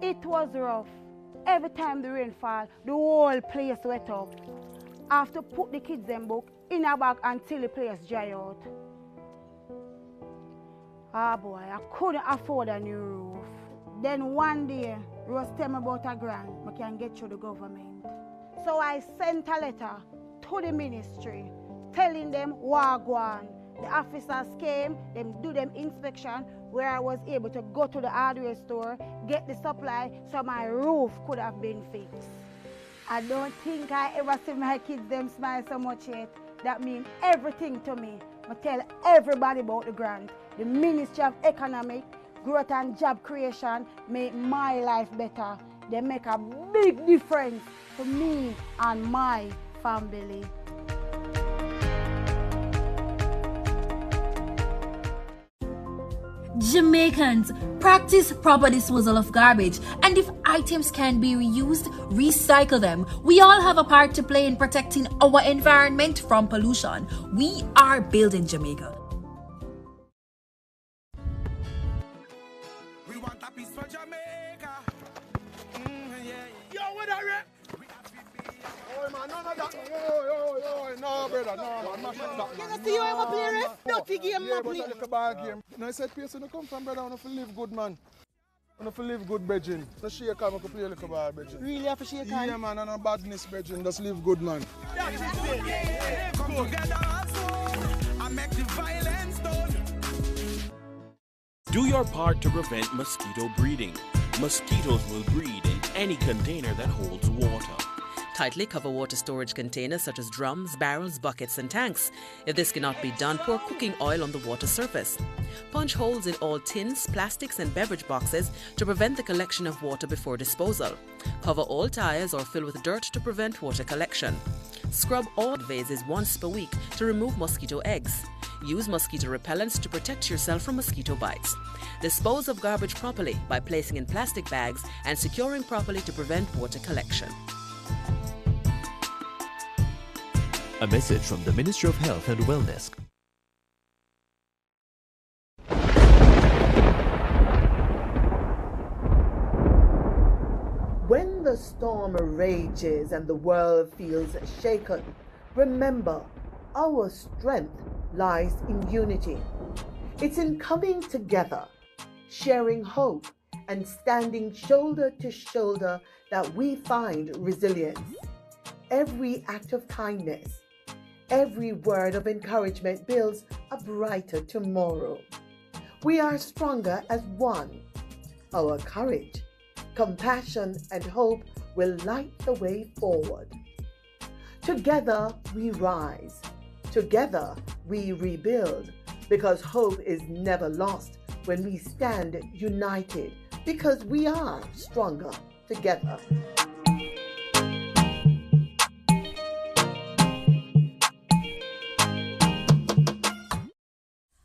It was rough. Every time the rain fall, the whole place wet up. I have to put the kids' them book in a bag until the place dry out. Ah boy, I couldn't afford a new roof. Then one day, Ross tell me about a grant I can get through the government. So I sent a letter to the ministry telling them wagwan. The officers came, them do them inspection where I was able to go to the hardware store, get the supply so my roof could have been fixed. I don't think I ever see my kids them smile so much yet. That means everything to me. I tell everybody about the grant. The Ministry of Economic, Growth and Job Creation make my life better. They make a big difference to me and my family. Jamaicans, practice proper disposal of garbage, and if items can be reused, recycle them. We all have a part to play in protecting our environment from pollution. We are building Jamaica. We want a piece for Jamaica. Yo, what are you? Oh man, none of that. Yo, no brother, no man. You see you ever play ref? Dirty game, yeah, play. but like a bad game. No, I said, person who come from brother, I want to live good, man. I want to live good, brethren. No shake hand, I can play like a bad, brethren. Really have to shake hand? Yeah, man, and no badness, brethren. Just live good, man. That's it. Come together as one and make the violence done. Do your part to prevent mosquito breeding. Mosquitoes will breed in any container that holds water. Tightly cover water storage containers such as drums, barrels, buckets and tanks. If this cannot be done, pour cooking oil on the water surface. Punch holes in all tins, plastics and beverage boxes to prevent the collection of water before disposal. Cover all tires or fill with dirt to prevent water collection. Scrub all vases once per week to remove mosquito eggs. Use mosquito repellents to protect yourself from mosquito bites. Dispose of garbage properly by placing in plastic bags and securing properly to prevent water collection. A message from the Ministry of Health and Wellness. When the storm rages and the world feels shaken, remember our strength lies in unity. It's in coming together, sharing hope, and standing shoulder to shoulder that we find resilience. Every act of kindness, every word of encouragement builds a brighter tomorrow. We are stronger as one. Our courage, compassion, and hope will light the way forward. Together we rise. Together we rebuild, because hope is never lost when we stand united, because we are stronger together.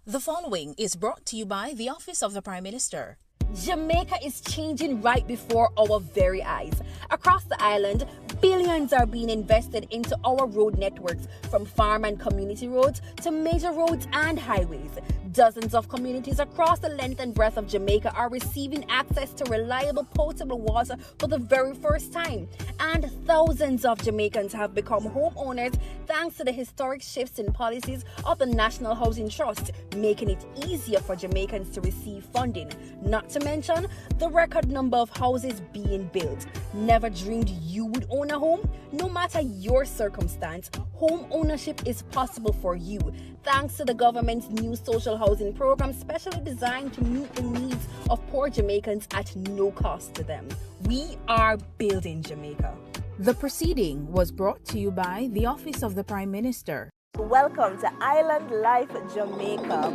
The following is brought to you by the Office of the Prime Minister. Jamaica is changing right before our very eyes. Across the island, billions are being invested into our road networks, from farm and community roads to major roads and highways. Dozens of communities across the length and breadth of Jamaica are receiving access to reliable potable water for the very first time. And thousands of Jamaicans have become homeowners thanks to the historic shifts in policies of the National Housing Trust, making it easier for Jamaicans to receive funding. Not to mention the record number of houses being built. Never dreamed you would own a home? No matter your circumstance, home ownership is possible for you, thanks to the government's new social housing program specially designed to meet the needs of poor Jamaicans at no cost to them. We are building Jamaica. The proceeding was brought to you by the Office of the Prime Minister. Welcome to Island Life Jamaica.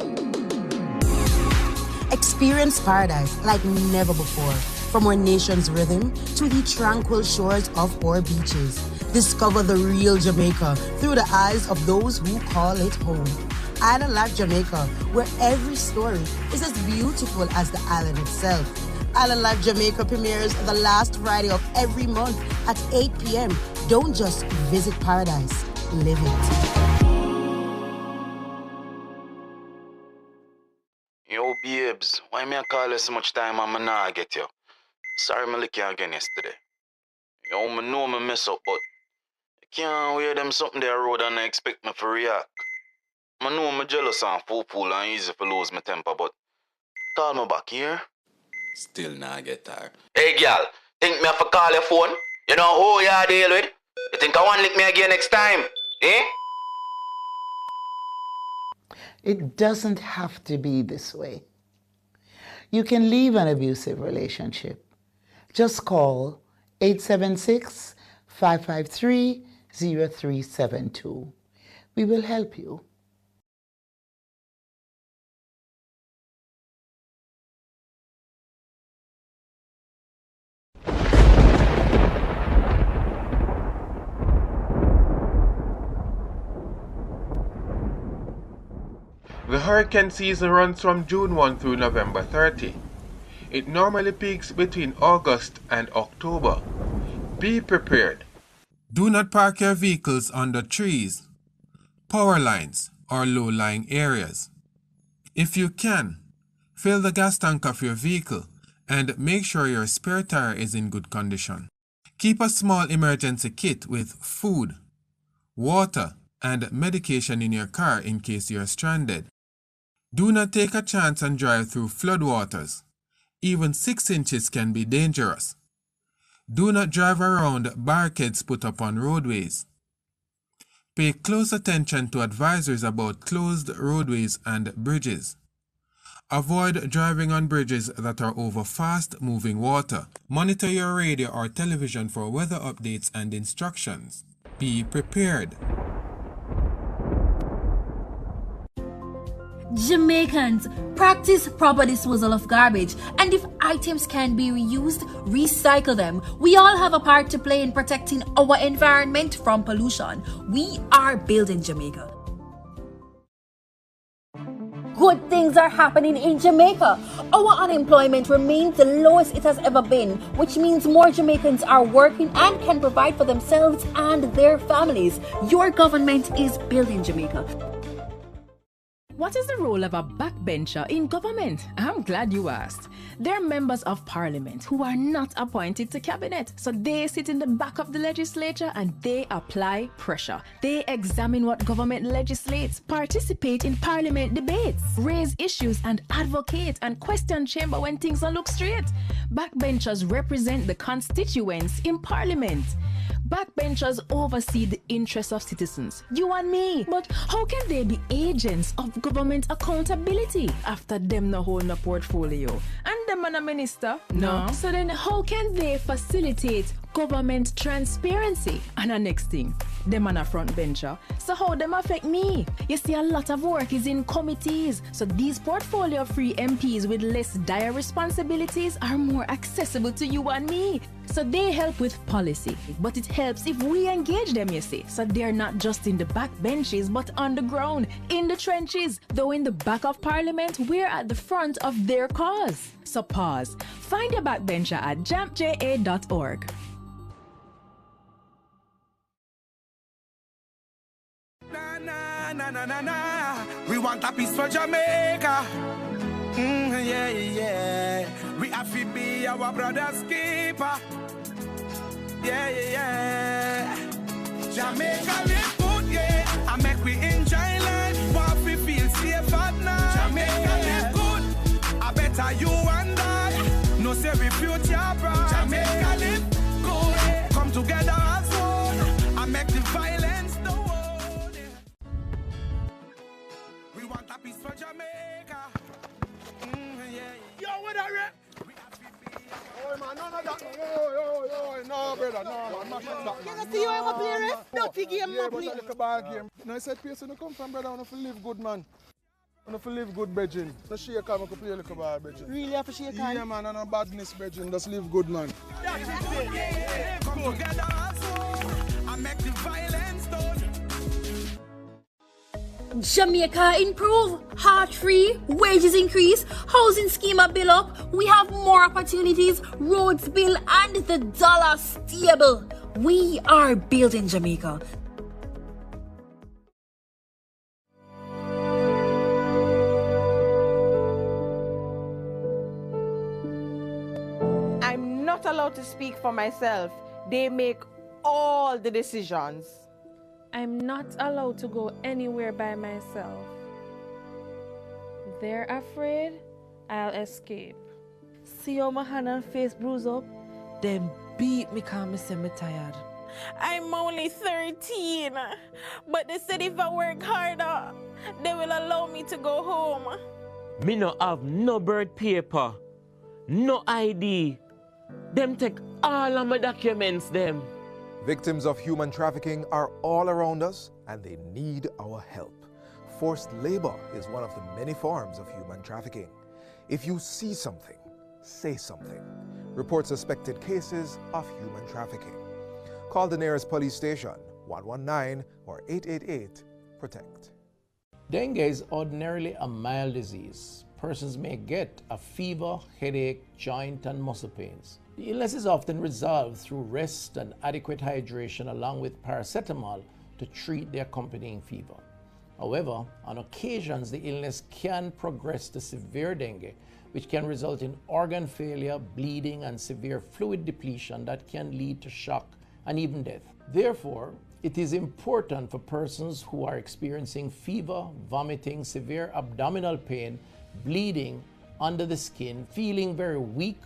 Experience paradise like never before. From our nation's rhythm to the tranquil shores of our beaches. Discover the real Jamaica through the eyes of those who call it home. Island Life Jamaica, where every story is as beautiful as the island itself. Island Life Jamaica premieres the last Friday of every month at 8 p.m. Don't just visit paradise, live it. Yo, babes, why me I call you so much time and I not get you? Sorry I lick you again yesterday. You know me mess up, but you can't wear them something there road and expect me to react. I know I'm jealous and fool and easy to lose my temper, but call me back here. Still not get tired. Hey, girl, think me have to call your phone? You know who you deal with? You think I want to lick me again next time? Eh? It doesn't have to be this way. You can leave an abusive relationship. Just call 876-553-0372. We will help you. The hurricane season runs from June 1 through November 30. It normally peaks between August and October. Be prepared. Do not park your vehicles under trees, power lines, or low-lying areas. If you can, fill the gas tank of your vehicle and make sure your spare tire is in good condition. Keep a small emergency kit with food, water, and medication in your car in case you are stranded. Do not take a chance and drive through floodwaters. Even 6 inches can be dangerous. Do not drive around barricades put up on roadways. Pay close attention to advisories about closed roadways and bridges. Avoid driving on bridges that are over fast-moving water. Monitor your radio or television for weather updates and instructions. Be prepared. Jamaicans, practice proper disposal of garbage, and if items can be reused, recycle them. We all have a part to play in protecting our environment from pollution. We are building Jamaica. Good things are happening in Jamaica. Our unemployment remains the lowest it has ever been, which means more Jamaicans are working and can provide for themselves and their families. Your government is building Jamaica. What is the role of a backbencher in government? I'm glad you asked. They're members of parliament who are not appointed to cabinet. So they sit in the back of the legislature and they apply pressure. They examine what government legislates, participate in parliament debates, raise issues and advocate and question chamber when things don't look straight. Backbenchers represent the constituents in parliament. Backbenchers oversee the interests of citizens, you and me. But how can they be agents of government accountability after them no hold no portfolio? And them and a minister? No. So then how can they facilitate government transparency? And the next thing, them on a front bencher. So how them affect me? You see, a lot of work is in committees. So these portfolio-free MPs with less dire responsibilities are more accessible to you and me. So they help with policy, but it helps if we engage them, you see. So they're not just in the back benches, but on the ground, in the trenches. Though in the back of parliament, we're at the front of their cause. So pause. Find your backbencher at jampja.org. Na. We want a peace for Jamaica. Yeah. We have to be our brother's keeper. Yeah. Jamaica live good, yeah. I make we enjoy life. Want we feel safe at night. Jamaica live good. I better you and I. No say we future bright. Jamaica live good. Come together as one. I make the violence the world. We want a peace for Jamaica. Yo, what are you? Oh man, none of that. No, brother, no, man. Mash up that. Can I see you ever play ref? Dirty game, Yeah, no but play. I like a bad game. No, I said, place you come from, brother. I want to live good, man. I want to live good, brethren. No shake hand, I can play like a bad, brethren. Really have to shake hand? Yeah, man, and no badness, brethren. Just live good, man. Come together as one. I make the violence done. Jamaica improve, heart free, wages increase, housing scheme are built up, we have more opportunities, roads built, and the dollar stable. We are building Jamaica. I'm not allowed to speak for myself. They make all the decisions. I'm not allowed to go anywhere by myself. They're afraid I'll escape. See how my hand and face bruise up? Them beat me because me say me tired. I'm only 13, but they said if I work harder, they will allow me to go home. Me no have no birth paper, no ID. Them take all of my documents, them. Victims of human trafficking are all around us and they need our help. Forced labor is one of the many forms of human trafficking. If you see something, say something. Report suspected cases of human trafficking. Call the nearest police station, 119 or 888-PROTECT. Dengue is ordinarily a mild disease. Persons may get a fever, headache, joint and muscle pains. The illness is often resolved through rest and adequate hydration along with paracetamol to treat the accompanying fever. However, on occasions the illness can progress to severe dengue, which can result in organ failure, bleeding and severe fluid depletion that can lead to shock and even death. Therefore, it is important for persons who are experiencing fever, vomiting, severe abdominal pain, bleeding under the skin, feeling very weak,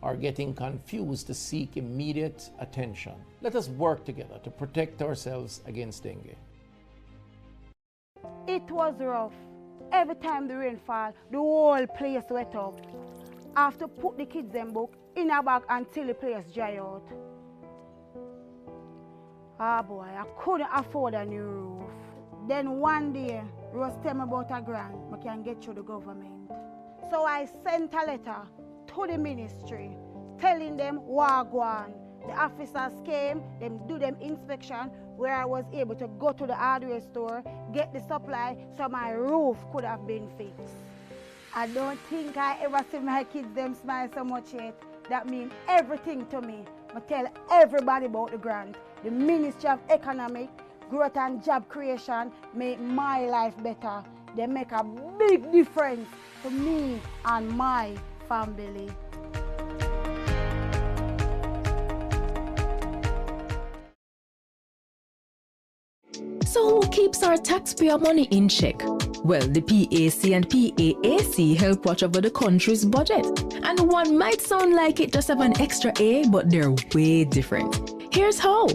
or getting confused to seek immediate attention. Let us work together to protect ourselves against dengue. It was rough. Every time the rain fall, the whole place wet up. I have to put the kids' them book in a bag until the place dry out. Ah boy, I couldn't afford a new roof. Then one day, Rose tell me about a grant I can get through the government. So I sent a letter to the ministry telling them wagwan. The officers came, them do them inspection where I was able to go to the hardware store, get the supply so my roof could have been fixed. I don't think I ever see my kids them smile so much yet. That means everything to me. I tell everybody about the grant. The Ministry of Economic, Growth and Job Creation make my life better. They make a big difference to me and my family. So who keeps our taxpayer money in check? Well, the PAC and PAAC help watch over the country's budget. And one might sound like it just have an extra A, but they're way different. Here's how.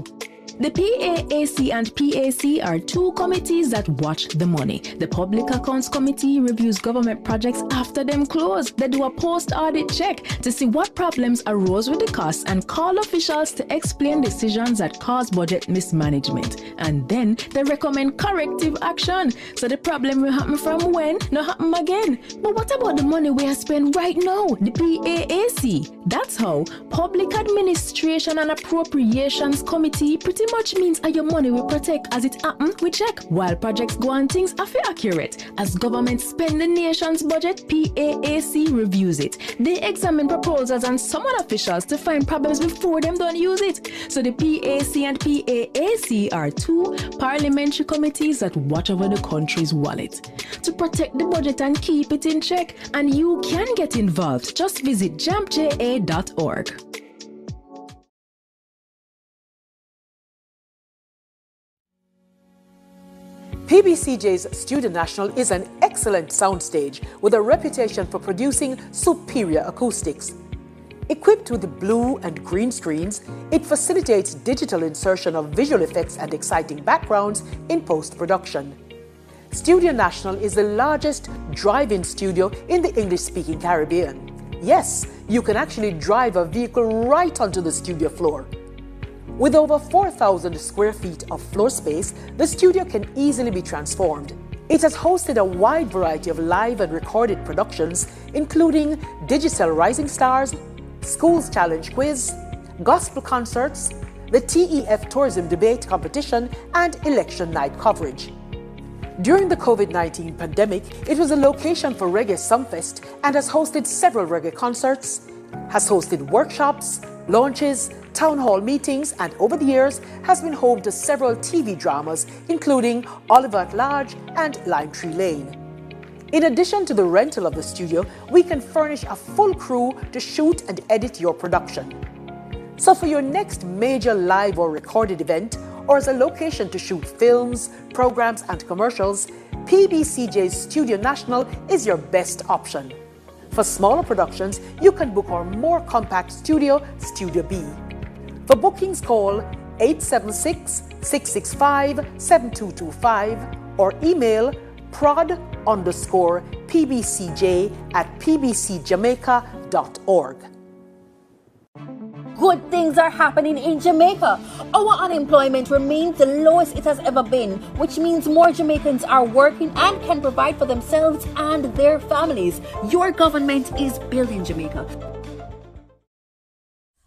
The PAAC and PAC are two committees that watch the money. The Public Accounts Committee reviews government projects after them close. They do a post-audit check to see what problems arose with the costs and call officials to explain decisions that cause budget mismanagement. And then they recommend corrective action. So the problem will happen from when, not happen again. But what about the money we are spending right now? The PAAC. That's how Public Administration and Appropriations Committee pretty much means your money will protect as it happen, we check. While projects go on, things are accurate. As government spend the nation's budget, PAAC reviews it. They examine proposals and summon officials to find problems before them don't use it. So the PAC and PAAC are two parliamentary committees that watch over the country's wallet to protect the budget and keep it in check. And you can get involved. Just visit jampja.org. PBCJ's Studio National is an excellent soundstage with a reputation for producing superior acoustics. Equipped with blue and green screens, it facilitates digital insertion of visual effects and exciting backgrounds in post-production. Studio National is the largest drive-in studio in the English-speaking Caribbean. Yes, you can actually drive a vehicle right onto the studio floor. With over 4,000 square feet of floor space, the studio can easily be transformed. It has hosted a wide variety of live and recorded productions, including Digicel Rising Stars, Schools Challenge Quiz, gospel concerts, the TEF Tourism Debate Competition, and election night coverage. During the COVID-19 pandemic, it was a location for Reggae Sumfest and has hosted several reggae concerts, has hosted workshops, launches, town hall meetings, and over the years has been home to several TV dramas, including Oliver at Large and Lime Tree Lane. In addition to the rental of the studio, we can furnish a full crew to shoot and edit your production. So for your next major live or recorded event, or as a location to shoot films, programs and commercials, PBCJ's Studio National is your best option. For smaller productions, you can book our more compact studio, Studio B. For bookings, call 876-665-7225 or email prod_pbcj@pbcjamaica.org. Good things are happening in Jamaica. Our unemployment remains the lowest it has ever been, which means more Jamaicans are working and can provide for themselves and their families. Your government is building Jamaica.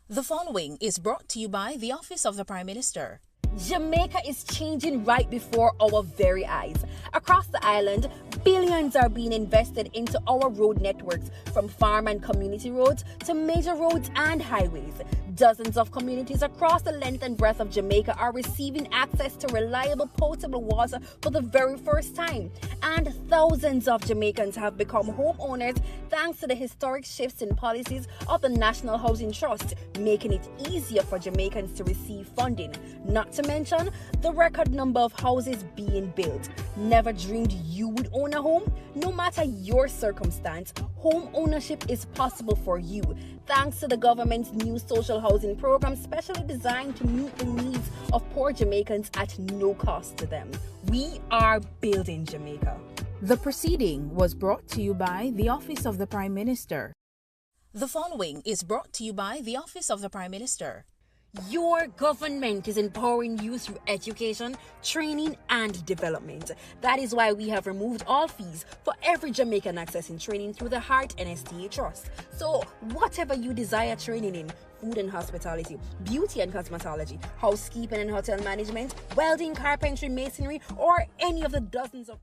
The following is brought to you by the Office of the Prime Minister. Jamaica is changing right before our very eyes. Across the island, billions are being invested into our road networks, from farm and community roads to major roads and highways. Dozens of communities across the length and breadth of Jamaica are receiving access to reliable potable water for the very first time. And thousands of Jamaicans have become homeowners thanks to the historic shifts in policies of the National Housing Trust, making it easier for Jamaicans to receive funding. Not to mention the record number of houses being built. Never dreamed you would own a home? No matter your circumstance, home ownership is possible for you, thanks to the government's new social housing program, specially designed to meet the needs of poor Jamaicans at no cost to them. We are building Jamaica. The proceeding was brought to you by the Office of the Prime Minister. The following is brought to you by the Office of the Prime Minister. Your government is empowering you through education, training, and development. That is why we have removed all fees for every Jamaican accessing training through the Heart NSTA Trust. So, whatever you desire training in, food and hospitality, beauty and cosmetology, housekeeping and hotel management, welding, carpentry, masonry, or any of the dozens of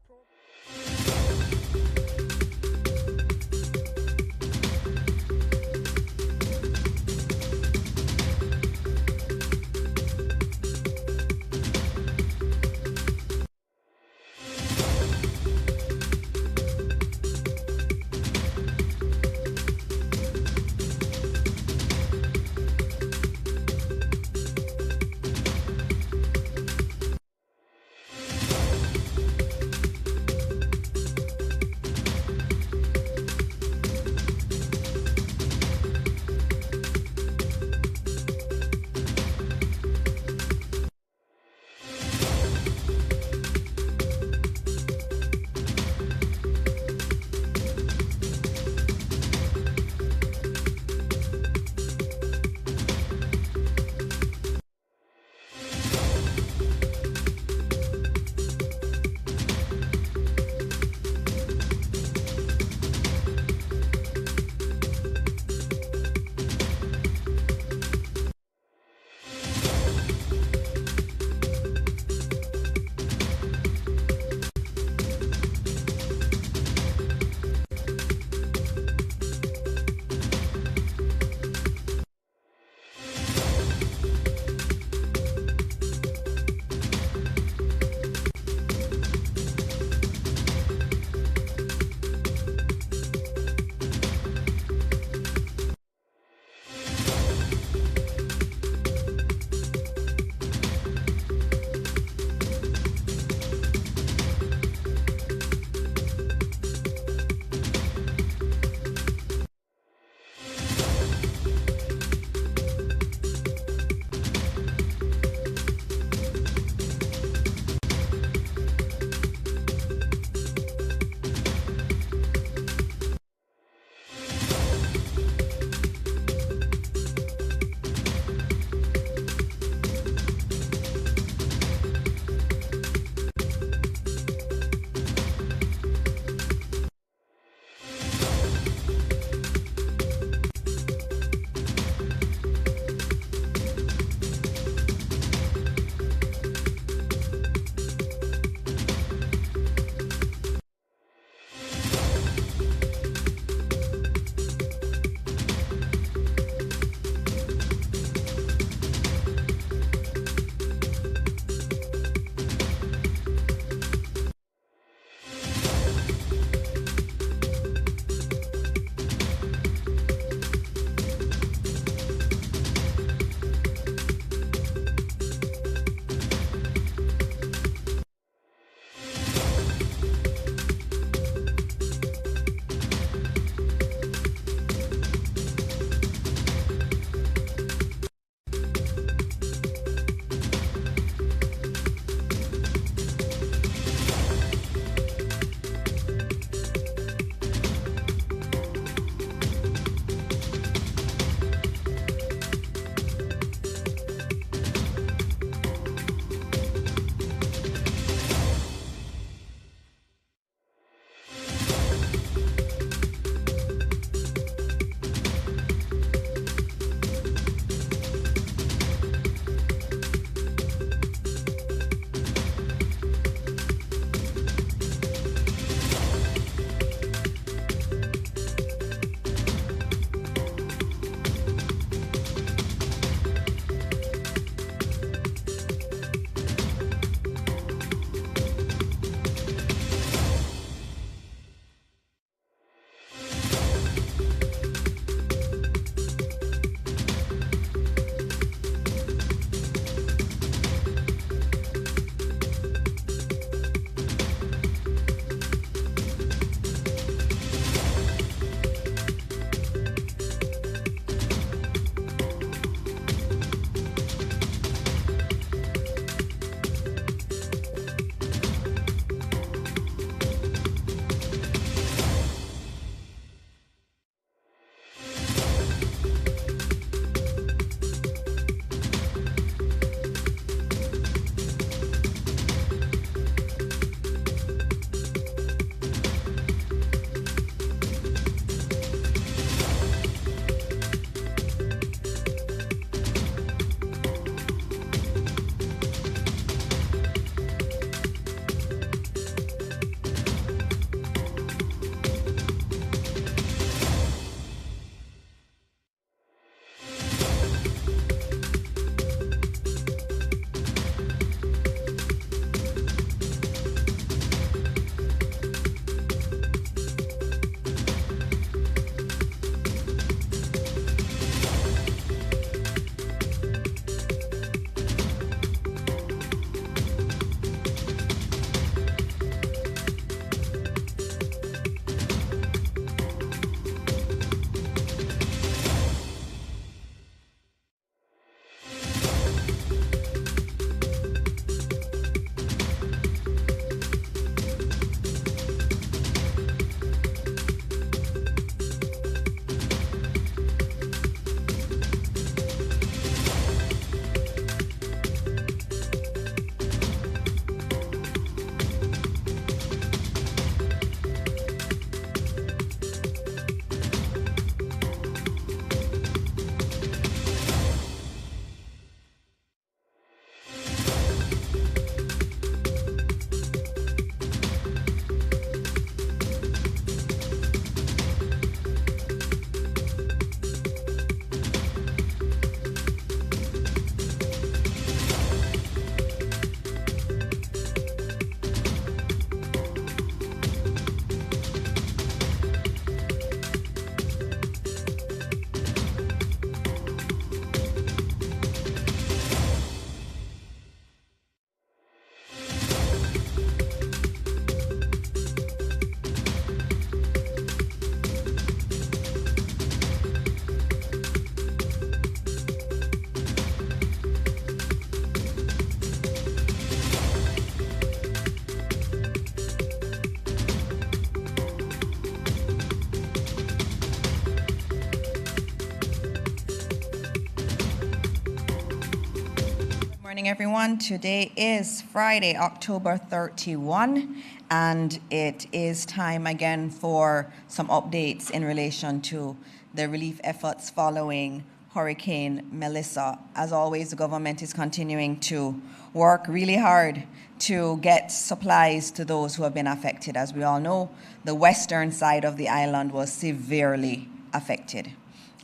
Morning, everyone. Today is Friday, October 31, and it is time again for some updates in relation to the relief efforts following Hurricane Melissa. As always, the government is continuing to work really hard to get supplies to those who have been affected. As we all know, the western side of the island was severely affected.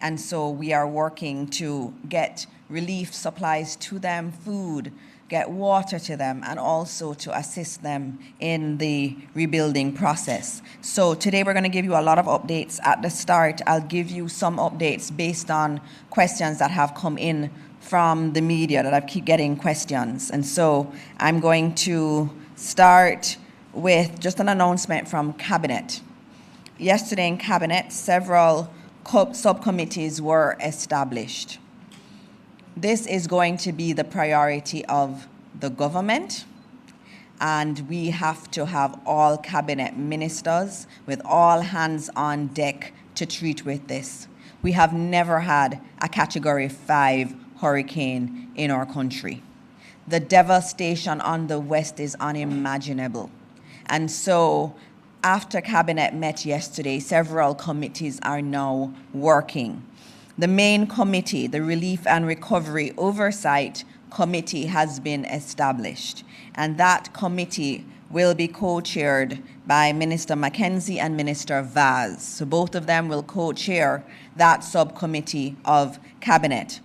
And so we are working to get relief supplies to them, food, get water to them, and also to assist them in the rebuilding process. So today we're going to give you a lot of updates. At the start, I'll give you some updates based on questions that have come in from the media, that I keep getting questions. And so I'm going to start with just an announcement from Cabinet. Yesterday in Cabinet, several subcommittees were established. This is going to be the priority of the government, and we have to have all cabinet ministers with all hands on deck to treat with this. We have never had a Category 5 hurricane in our country. The devastation on the west is unimaginable. And so after Cabinet met yesterday, several committees are now working. The main committee, the Relief and Recovery Oversight Committee, has been established. And that committee will be co-chaired by Minister Mackenzie and Minister Vaz. So both of them will co-chair that subcommittee of Cabinet.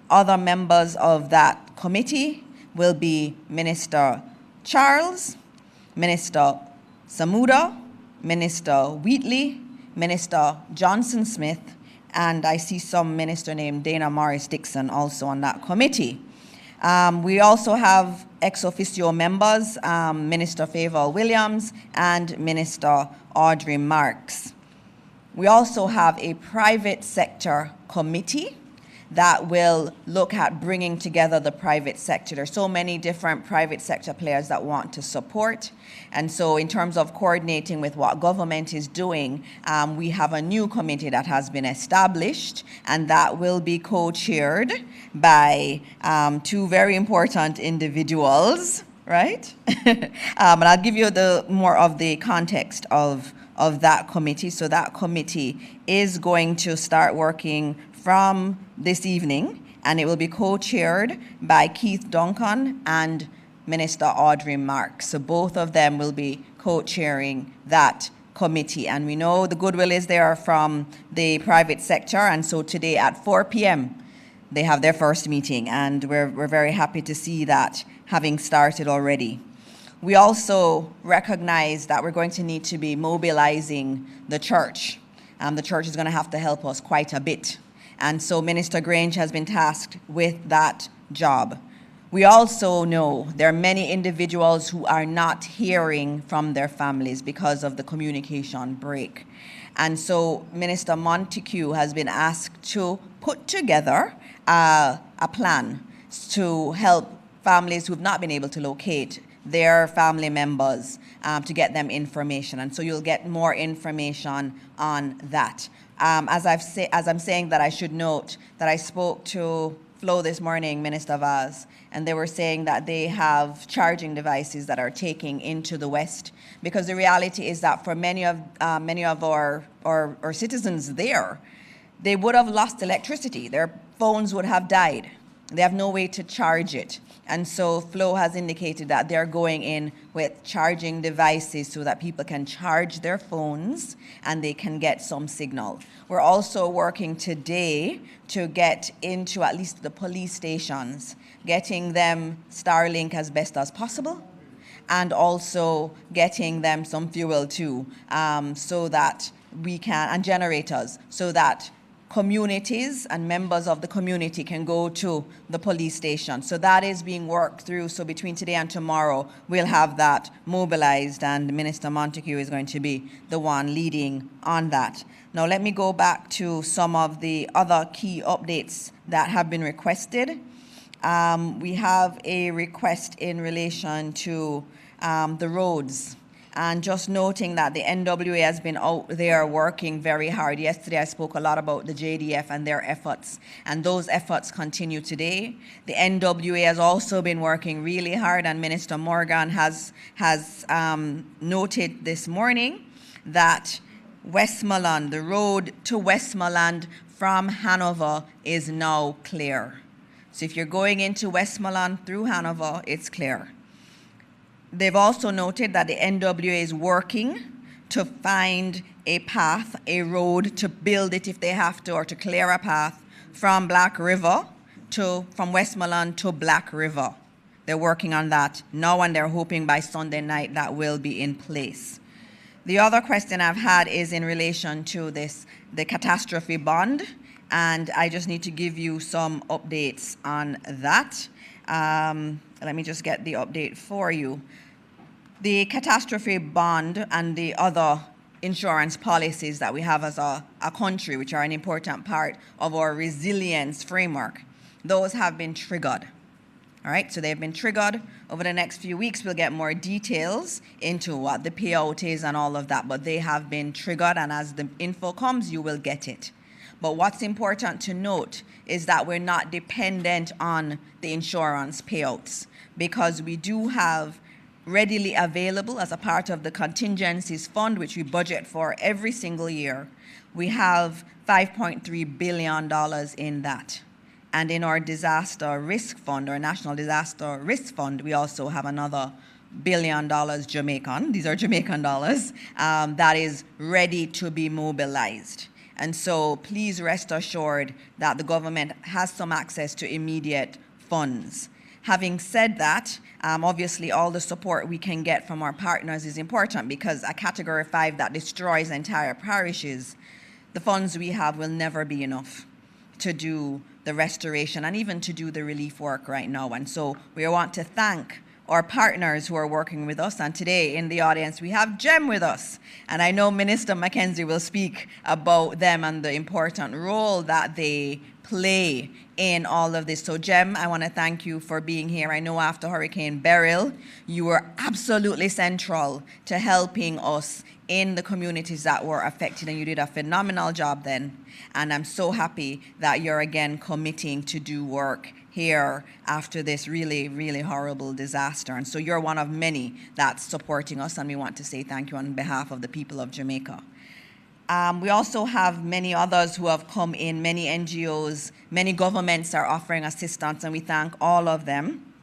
Other members of that committee will be Minister Charles, Minister Samuda, Minister Wheatley, Minister Johnson-Smith, and I see some minister named Dana Morris-Dixon also on that committee. We also have ex officio members, Minister Favour Williams and Minister Audrey Marks. We also have a private sector committee that will look at bringing together the private sector. There's so many different private sector players that want to support. And so in terms of coordinating with what government is doing, we have a new committee that has been established, and that will be co-chaired by two very important individuals, right? And I'll give you more of the context of that committee. So that committee is going to start working from this evening, and it will be co-chaired by Keith Duncan and Minister Audrey Marks. So both of them will be co-chairing that committee. And we know the goodwill is there from the private sector, and so today at 4 p.m. they have their first meeting, and we're very happy to see that having started already. We also recognize that we're going to need to be mobilizing the church. The church is going to have to help us quite a bit. And so Minister Grange has been tasked with that job. We also know there are many individuals who are not hearing from their families because of the communication break. And so Minister Montague has been asked to put together a plan to help families who have not been able to locate their family members to get them information. And so you'll get more information on that. As I'm saying that, I should note that I spoke to Flo this morning, Minister Vaz, and they were saying that they have charging devices that are taking into the West, because the reality is that for many of our citizens there, they would have lost electricity. Their phones would have died. They have no way to charge it. And so Flo has indicated that they're going in with charging devices so that people can charge their phones and they can get some signal. We're also working today to get into at least the police stations, getting them Starlink as best as possible, and also getting them some fuel too, so that we can, and generators, so that communities and members of the community can go to the police station. So that is being worked through. So between today and tomorrow, we'll have that mobilized, and Minister Montague is going to be the one leading on that. Now let me go back to some of the other key updates that have been requested. We have a request in relation to the roads. And just noting that the NWA has been out there working very hard. Yesterday I spoke a lot about the JDF and their efforts, and those efforts continue today. The NWA has also been working really hard, and Minister Morgan has noted this morning that Westmoreland, the road to Westmoreland from Hanover is now clear. So if you're going into Westmoreland through Hanover, it's clear. They've also noted that the NWA is working to find a path, a road, to build it if they have to, or to clear a path from Black River from Westmoreland to Black River. They're working on that now, and they're hoping by Sunday night that will be in place. The other question I've had is in relation to the catastrophe bond, and I just need to give you some updates on that. Let me just get the update for you. The catastrophe bond and the other insurance policies that we have as a country, which are an important part of our resilience framework, those have been triggered. All right, so they've been triggered. Over the next few weeks, we'll get more details into what the payout is and all of that, but they have been triggered, and as the info comes, you will get it. But what's important to note is that we're not dependent on the insurance payouts, because we do have readily available as a part of the contingencies fund, which we budget for every single year. We have $5.3 billion in that. And in our disaster risk fund, our national disaster risk fund, we also have another $1 billion Jamaican, these are Jamaican dollars, that is ready to be mobilized. And so please rest assured that the government has some access to immediate funds. Having said that, obviously all the support we can get from our partners is important, because a Category 5 that destroys entire parishes, the funds we have will never be enough to do the restoration and even to do the relief work right now. And so we want to thank our partners who are working with us. And today in the audience, we have Jem with us. And I know Minister Mackenzie will speak about them and the important role that they play in all of this. So Jem, I want to thank you for being here. I know after Hurricane Beryl, you were absolutely central to helping us in the communities that were affected, and you did a phenomenal job then. And I'm so happy that you're again committing to do work here after this really, really horrible disaster. And so you're one of many that's supporting us, and we want to say thank you on behalf of the people of Jamaica. We also have many others who have come in, many NGOs, many governments are offering assistance, and we thank all of them.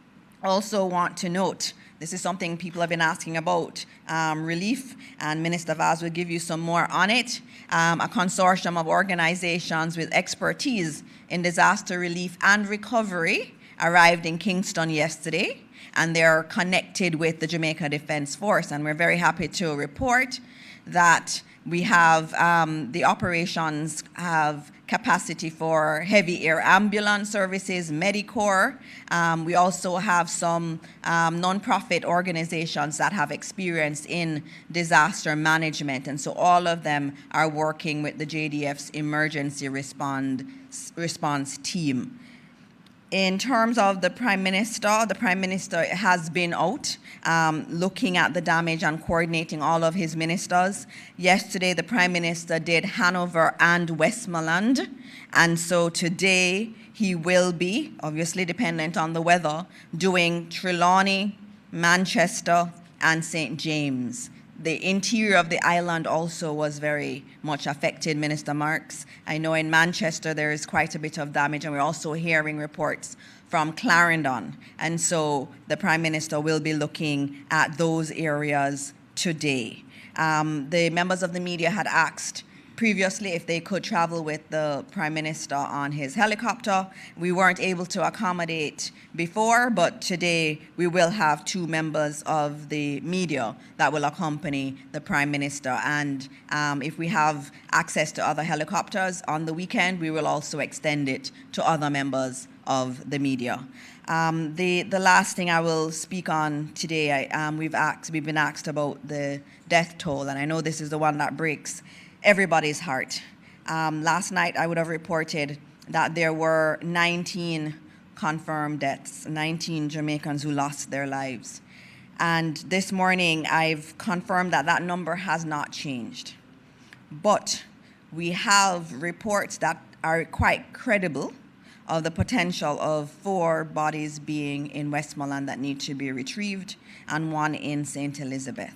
Also want to note, this is something people have been asking about, relief, and Minister Vaz will give you some more on it. A consortium of organizations with expertise in disaster relief and recovery arrived in Kingston yesterday, and they're connected with the Jamaica Defense Force, and we're very happy to report that we have the operations have capacity for heavy air ambulance services, Medicorps. We also have some non-profit organizations that have experience in disaster management. And so all of them are working with the JDF's emergency response team. In terms of the Prime Minister has been out looking at the damage and coordinating all of his ministers. Yesterday, the Prime Minister did Hanover and Westmoreland. And so today, he will be, obviously dependent on the weather, doing Trelawney, Manchester, and St. James. The interior of the island also was very much affected, Minister Marks. I know in Manchester there is quite a bit of damage, and we're also hearing reports from Clarendon. And so the Prime Minister will be looking at those areas today. The members of the media had asked previously if they could travel with the Prime Minister on his helicopter. We weren't able to accommodate before, but today we will have 2 members of the media that will accompany the Prime Minister. And if we have access to other helicopters on the weekend, we will also extend it to other members of the media. The last thing I will speak on today, we've been asked about the death toll, and I know this is the one that breaks everybody's heart. Last night I would have reported that there were 19 confirmed deaths, 19 Jamaicans who lost their lives. And this morning, I've confirmed that that number has not changed. But we have reports that are quite credible of the potential of 4 bodies being in Westmoreland that need to be retrieved and 1 in St. Elizabeth.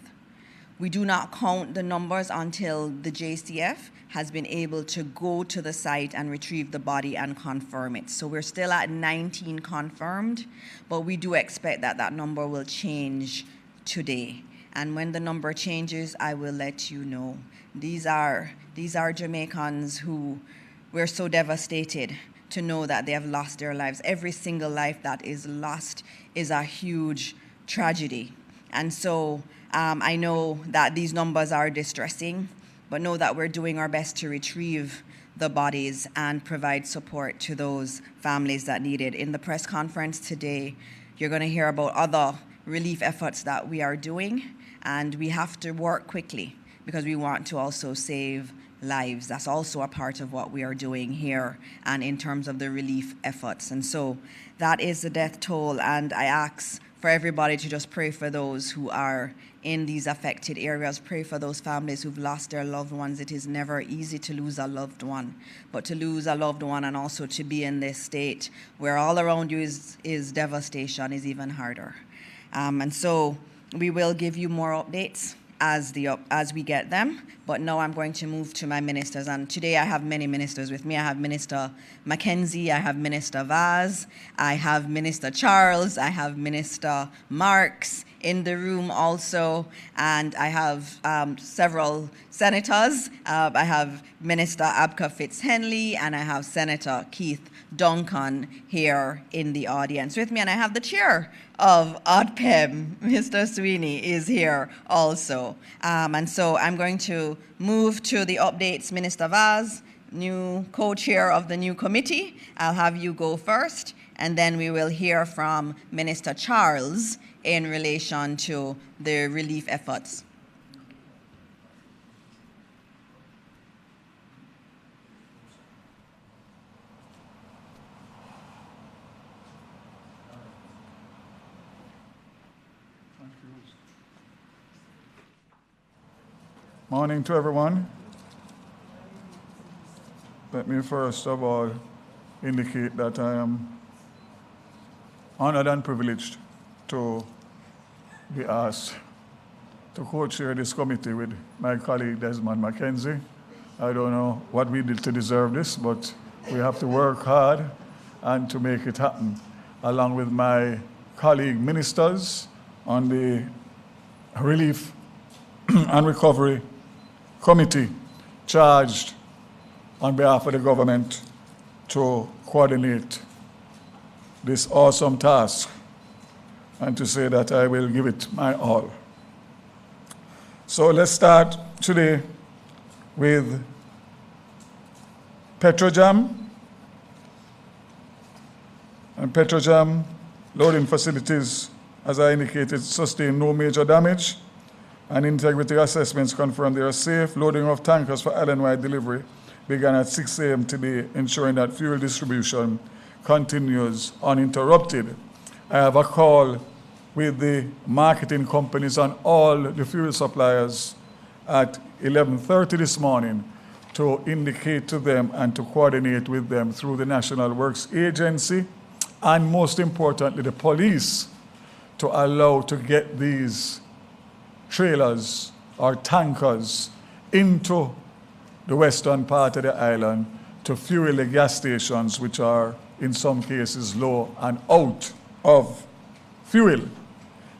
We do not count the numbers until the JCF has been able to go to the site and retrieve the body and confirm it. So we're still at 19 confirmed, but we do expect that that number will change today. And when the number changes, I will let you know. These are Jamaicans who we're so devastated to know that they have lost their lives. Every single life that is lost is a huge tragedy. And so I know that these numbers are distressing, but know that we're doing our best to retrieve the bodies and provide support to those families that need it. In the press conference today, you're going to hear about other relief efforts that we are doing, and we have to work quickly because we want to also save lives. That's also a part of what we are doing here and in terms of the relief efforts. And so that is the death toll, and I ask for everybody to just pray for those who are in these affected areas. Pray for those families who've lost their loved ones. It is never easy to lose a loved one, but to lose a loved one and also to be in this state where all around you is devastation is even harder. And so we will give you more updates as we get them. But now I'm going to move to my ministers. And today I have many ministers with me. I have Minister Mackenzie, I have Minister Vaz, I have Minister Charles, I have Minister Marks in the room also, and I have several senators. I have Minister Abka Fitz-Henley, and I have Senator Keith Duncan here in the audience with me, and I have the chair of ODPEM, Mr. Sweeney, is here also. And so I'm going to move to the updates. Minister Vaz, new co-chair of the new committee, I'll have you go first, and then we will hear from Minister Charles in relation to the relief efforts. Morning to everyone. Let me first of all indicate that I am honored and privileged to be asked to co-chair this committee with my colleague Desmond Mackenzie. I don't know what we did to deserve this, but we have to work hard and to make it happen, along with my colleague ministers on the Relief and Recovery Committee charged on behalf of the government to coordinate this awesome task, and to say that I will give it my all. So let's start today with Petrojam. And Petrojam loading facilities, as I indicated, sustained no major damage, and integrity assessments confirmed they are safe. Loading of tankers for island-wide delivery began at 6 a.m. today, ensuring that fuel distribution continues uninterrupted. I have a call with the marketing companies and all the fuel suppliers at 11:30 this morning to indicate to them and to coordinate with them through the National Works Agency, and most importantly, the police, to allow to get these trailers or tankers into the western part of the island to fuel the gas stations, which are in some cases low and out of fuel.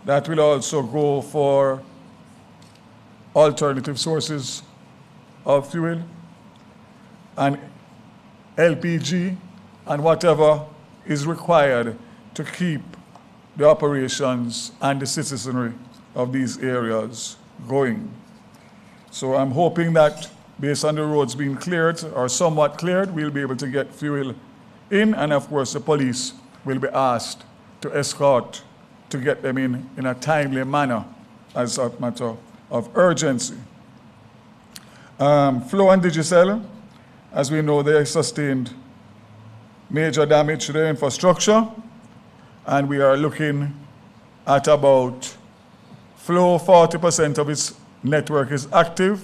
That will also go for alternative sources of fuel and LPG and whatever is required to keep the operations and the citizenry of these areas going. So I'm hoping that based on the roads being cleared or somewhat cleared, we'll be able to get fuel in, and of course the police will be asked to escort to get them in a timely manner as a matter of urgency. Flow and Digicel, as we know, they sustained major damage to their infrastructure, and we are looking at about Flow, 40% of its network is active.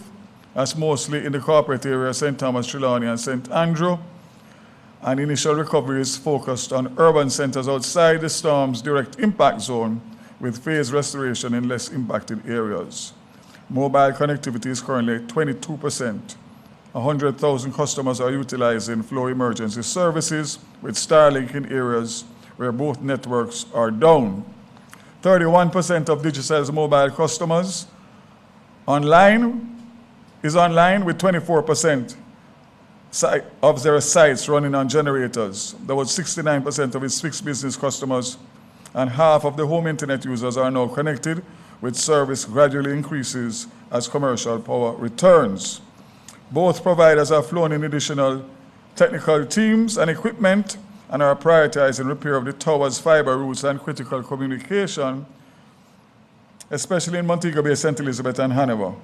That's mostly in the corporate area, St. Thomas, Trelawney, and St. Andrew. And initial recovery is focused on urban centers outside the storm's direct impact zone, with phased restoration in less impacted areas. Mobile connectivity is currently 22%. 100,000 customers are utilizing Flow emergency services, with Starlink in areas where both networks are down. 31% of Digicel's mobile customers is online, with 24% of their sites running on generators. There was 69% of its fixed business customers, and half of the home internet users are now connected, with service gradually increases as commercial power returns. Both providers have flown in additional technical teams and equipment and are prioritizing repair of the tower's fiber routes and critical communication, especially in Montego Bay, St. Elizabeth, and Hanover.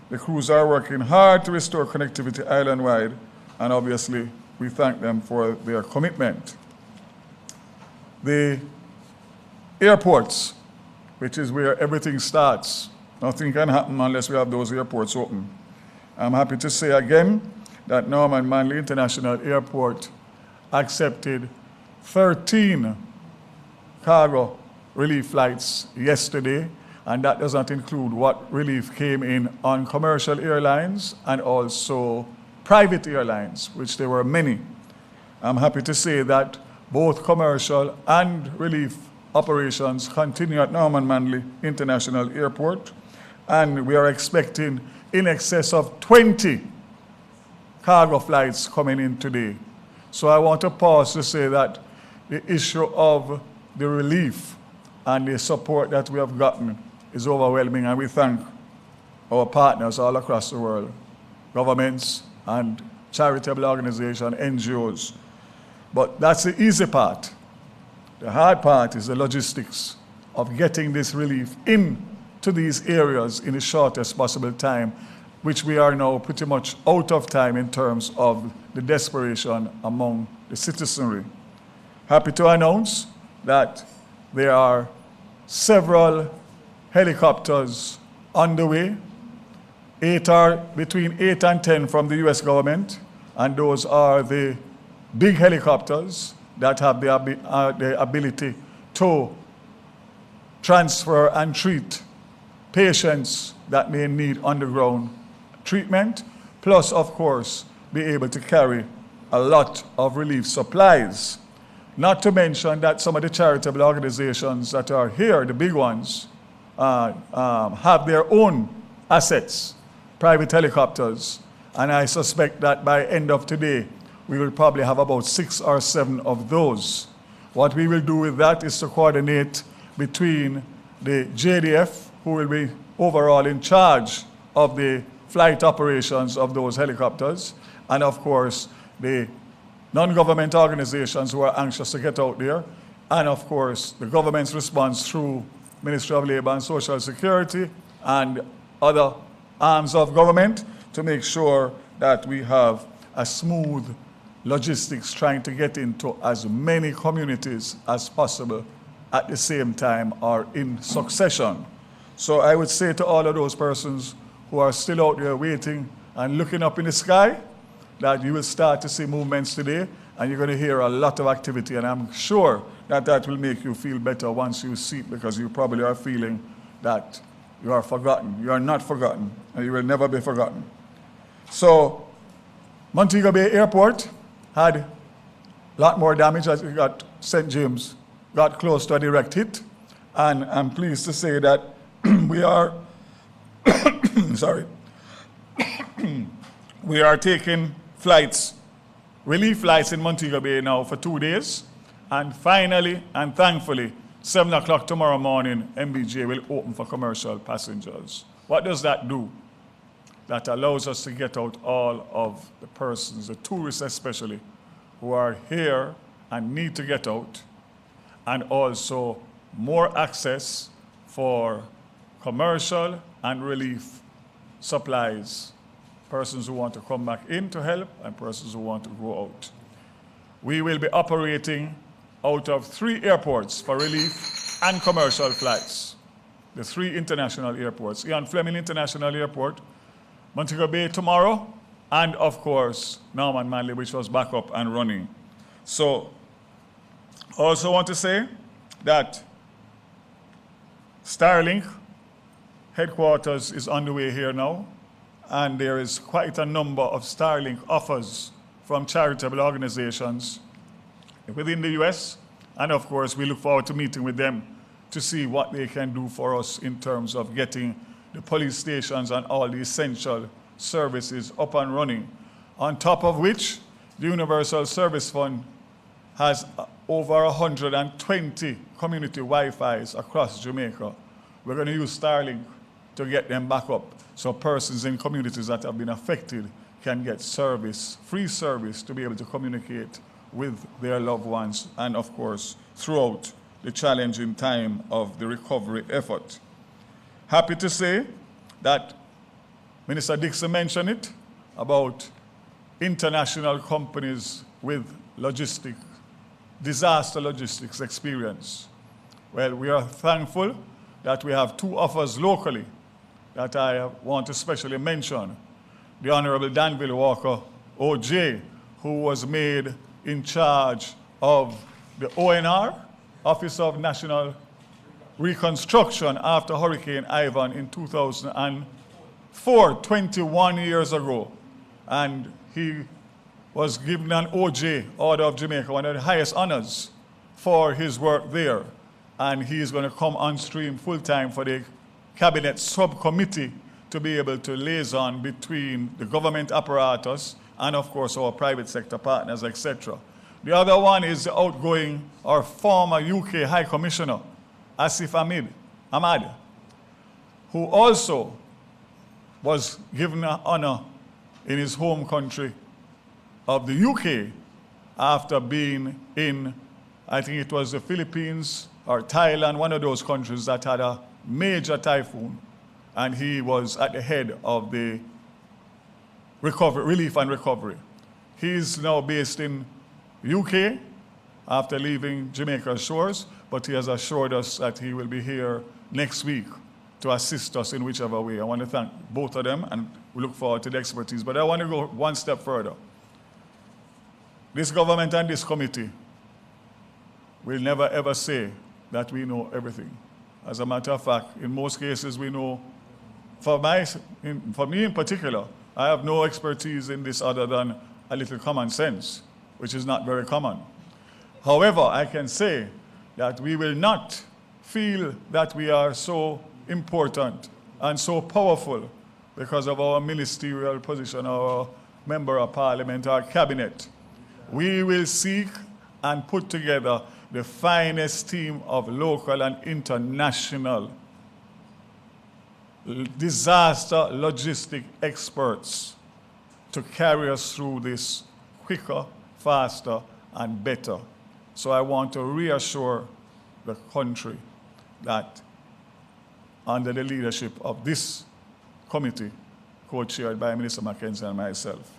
The crews are working hard to restore connectivity island-wide, and obviously we thank them for their commitment. The airports, which is where everything starts. Nothing can happen unless we have those airports open. I'm happy to say again that Norman Manley International Airport accepted 13 cargo relief flights yesterday, and that does not include what relief came in on commercial airlines and also private airlines, which there were many. I'm happy to say that both commercial and relief operations continue at Norman Manley International Airport, and we are expecting in excess of 20 cargo flights coming in today. So I want to pause to say that the issue of the relief and the support that we have gotten is overwhelming, and we thank our partners all across the world, governments and charitable organizations, NGOs. But that's the easy part. The hard part is the logistics of getting this relief into these areas in the shortest possible time, which we are now pretty much out of time in terms of the desperation among the citizenry. Happy to announce that there are several helicopters on the way. Between 8 and 10 from the US government, and those are the big helicopters that have the ability to transfer and treat patients that may need underground treatment, plus, of course, be able to carry a lot of relief supplies. Not to mention that some of the charitable organizations that are here, the big ones, have their own assets, private helicopters, and I suspect that by end of today, we will probably have about 6 or 7 of those. What we will do with that is to coordinate between the JDF, who will be overall in charge of the flight operations of those helicopters, and of course, the non-government organizations who are anxious to get out there, and of course, the government's response through Ministry of Labor and Social Security and other arms of government to make sure that we have a smooth logistics trying to get into as many communities as possible at the same time or in succession. So I would say to all of those persons who are still out there waiting and looking up in the sky, that you will start to see movements today, and you're going to hear a lot of activity, and I'm sure that that will make you feel better once you see it, because you probably are feeling that you are forgotten. You are not forgotten, and you will never be forgotten. So Montego Bay Airport had a lot more damage as we got St. James, got close to a direct hit, and I'm pleased to say that we are, sorry, we are taking flights, relief flights in Montego Bay now for 2 days, and finally and thankfully, 7 o'clock tomorrow morning, MBJ will open for commercial passengers. What does that do? That allows us to get out all of the persons, the tourists especially, who are here and need to get out, and also more access for commercial and relief supplies, persons who want to come back in to help and persons who want to go out. We will be operating out of 3 airports for relief and commercial flights. the 3 international airports, Ian Fleming International Airport, Montego Bay tomorrow, and of course, Norman Manley, which was back up and running. So, I also want to say that Starlink headquarters is on the way here now, and there is quite a number of Starlink offers from charitable organizations within the US, and of course, we look forward to meeting with them to see what they can do for us in terms of getting the police stations and all the essential services up and running. On top of which, the Universal Service Fund has over 120 community Wi-Fis across Jamaica. We're going to use Starlink to get them back up so persons in communities that have been affected can get service, free service, to be able to communicate with their loved ones and, of course, throughout the challenging time of the recovery effort. Happy to say that Minister Dixon mentioned it about international companies with disaster logistics experience. Well, we are thankful that we have 2 offers locally that I want to especially mention. The Honorable Danville Walker, OJ, who was made in charge of the ONR, Office of National Reconstruction, after Hurricane Ivan in 2004, 21 years ago. And he was given an OJ, Order of Jamaica, one of the highest honors for his work there. And he is going to come on stream full-time for the Cabinet Subcommittee to be able to liaison between the government apparatus and, of course, our private sector partners, etc. The other one is the outgoing or former UK High Commissioner, Asif Ahmad, who also was given an honor in his home country of the UK after being in, I think it was the Philippines or Thailand, one of those countries that had a major typhoon, and he was at the head of the relief and recovery. He's now based in UK after leaving Jamaica's shores, but he has assured us that he will be here next week to assist us in whichever way. I want to thank both of them, and we look forward to the expertise. But I want to go one step further. This government and this committee will never ever say that we know everything. As a matter of fact, in most cases we know, for me in particular, I have no expertise in this other than a little common sense, which is not very common. However, I can say that we will not feel that we are so important and so powerful because of our ministerial position, our member of parliament, our cabinet. We will seek and put together the finest team of local and international disaster logistic experts to carry us through this quicker, faster, and better. So I want to reassure the country that under the leadership of this committee, co-chaired by Minister Mackenzie and myself,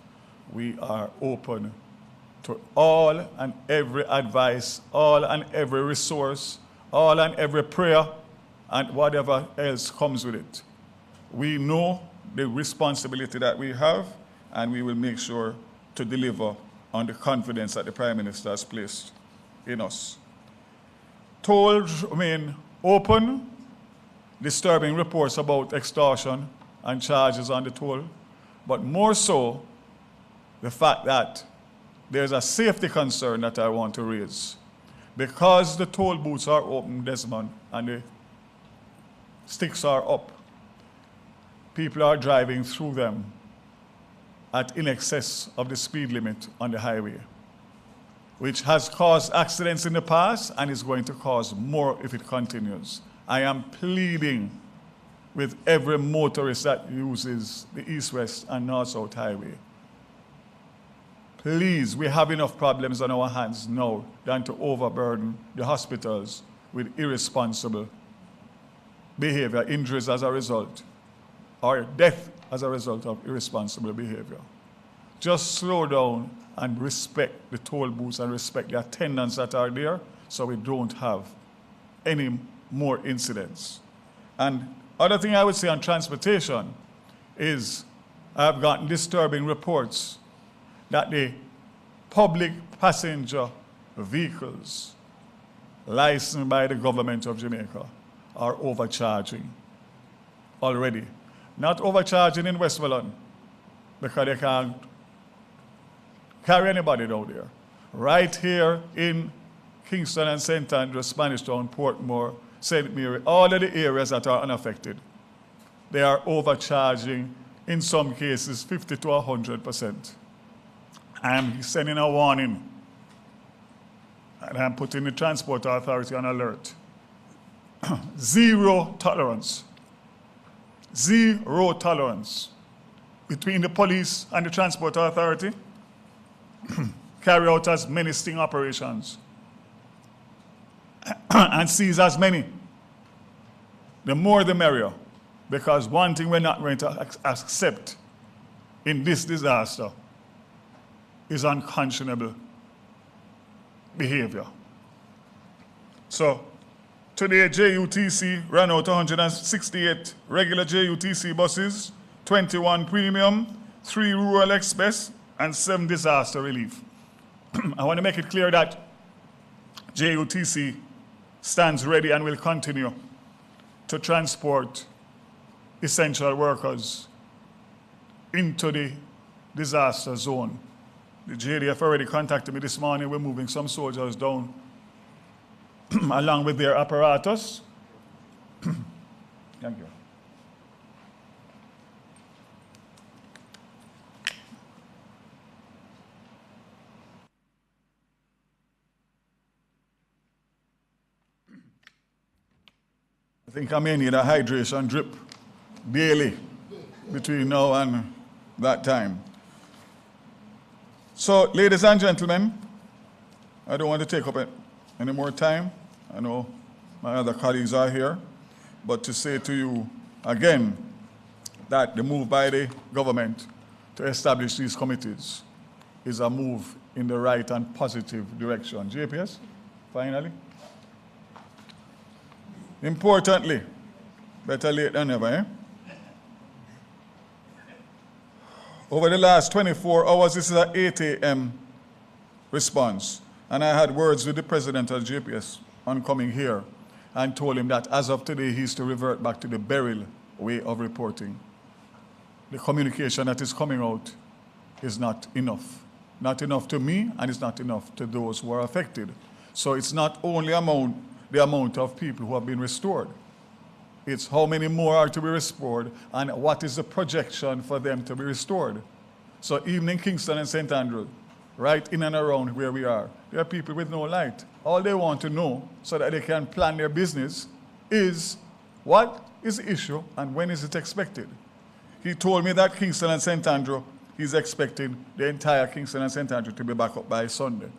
we are open to all and every advice, all and every resource, all and every prayer, and whatever else comes with it. We know the responsibility that we have, and we will make sure to deliver on the confidence that the Prime Minister has placed in us. Tolls remain open. Disturbing reports about extortion and charges on the toll, but more so the fact that there's a safety concern that I want to raise. Because the toll booths are open, Desmond, and the sticks are up, people are driving through them at in excess of the speed limit on the highway, which has caused accidents in the past and is going to cause more if it continues. I am pleading with every motorist that uses the east-west and north-south highway. Please, we have enough problems on our hands now than to overburden the hospitals with irresponsible behavior, injuries as a result, or death as a result of irresponsible behavior. Just slow down and respect the toll booths and respect the attendants that are there so we don't have any more incidents. And other thing I would say on transportation is I've gotten disturbing reports that the public passenger vehicles licensed by the government of Jamaica are overcharging already. Not overcharging in West Welland because they can't carry anybody down there. Right here in Kingston and St. Andrews, Spanish Town, Portmore, St. Mary, all of the areas that are unaffected, they are overcharging, in some cases, 50 to 100%. I am sending a warning, and I'm putting the Transport Authority on alert. Zero tolerance. Zero tolerance between the police and the Transport Authority. Carry out as many sting operations and seize as many. The more the merrier, because one thing we're not going to accept in this disaster is unconscionable behavior. So today JUTC ran out 168 regular JUTC buses, 21 premium, 3 rural express, and 7 disaster relief. I want to make it clear that JUTC stands ready and will continue to transport essential workers into the disaster zone. The JDF already contacted me this morning. We're moving some soldiers down along with their apparatus. Thank you. I think I may need a hydration drip daily between now and that time. So, ladies and gentlemen, I don't want to take up any more time. I know my other colleagues are here, but to say to you again that the move by the government to establish these committees is a move in the right and positive direction. JPS, finally. Importantly, better late than never, eh? Over the last 24 hours, this is an 8 a.m. response. And I had words with the president of JPS on coming here and told him that as of today, he's to revert back to the Beryl way of reporting. The communication that is coming out is not enough. Not enough to me, and it's not enough to those who are affected. So it's not only the amount of people who have been restored. It's how many more are to be restored and what is the projection for them to be restored. So even in Kingston and St. Andrews, right in and around where we are, there are people with no light. All they want to know so that they can plan their business is what is the issue and when is it expected. He told me that Kingston and St. Andrews, he's expecting the entire Kingston and St. Andrews to be back up by Sunday.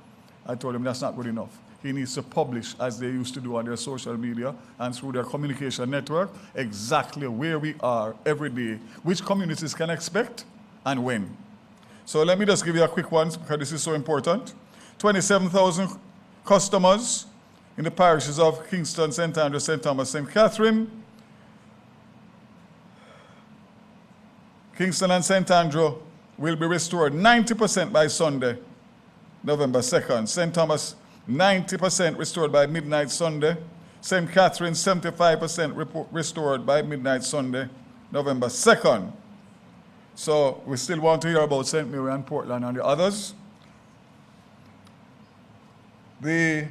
I told him that's not good enough. He needs to publish, as they used to do on their social media and through their communication network, exactly where we are every day, which communities can expect, and when. So let me just give you a quick one, because this is so important. 27,000 customers in the parishes of Kingston, St. Andrews, St. Thomas, St. Catherine. Kingston and St. Andrews will be restored 90% by Sunday, November 2nd. St. Thomas, 90% restored by midnight Sunday. St. Catherine, 75% restored by midnight Sunday, November 2nd. So we still want to hear about St. Mary and Portland and the others. The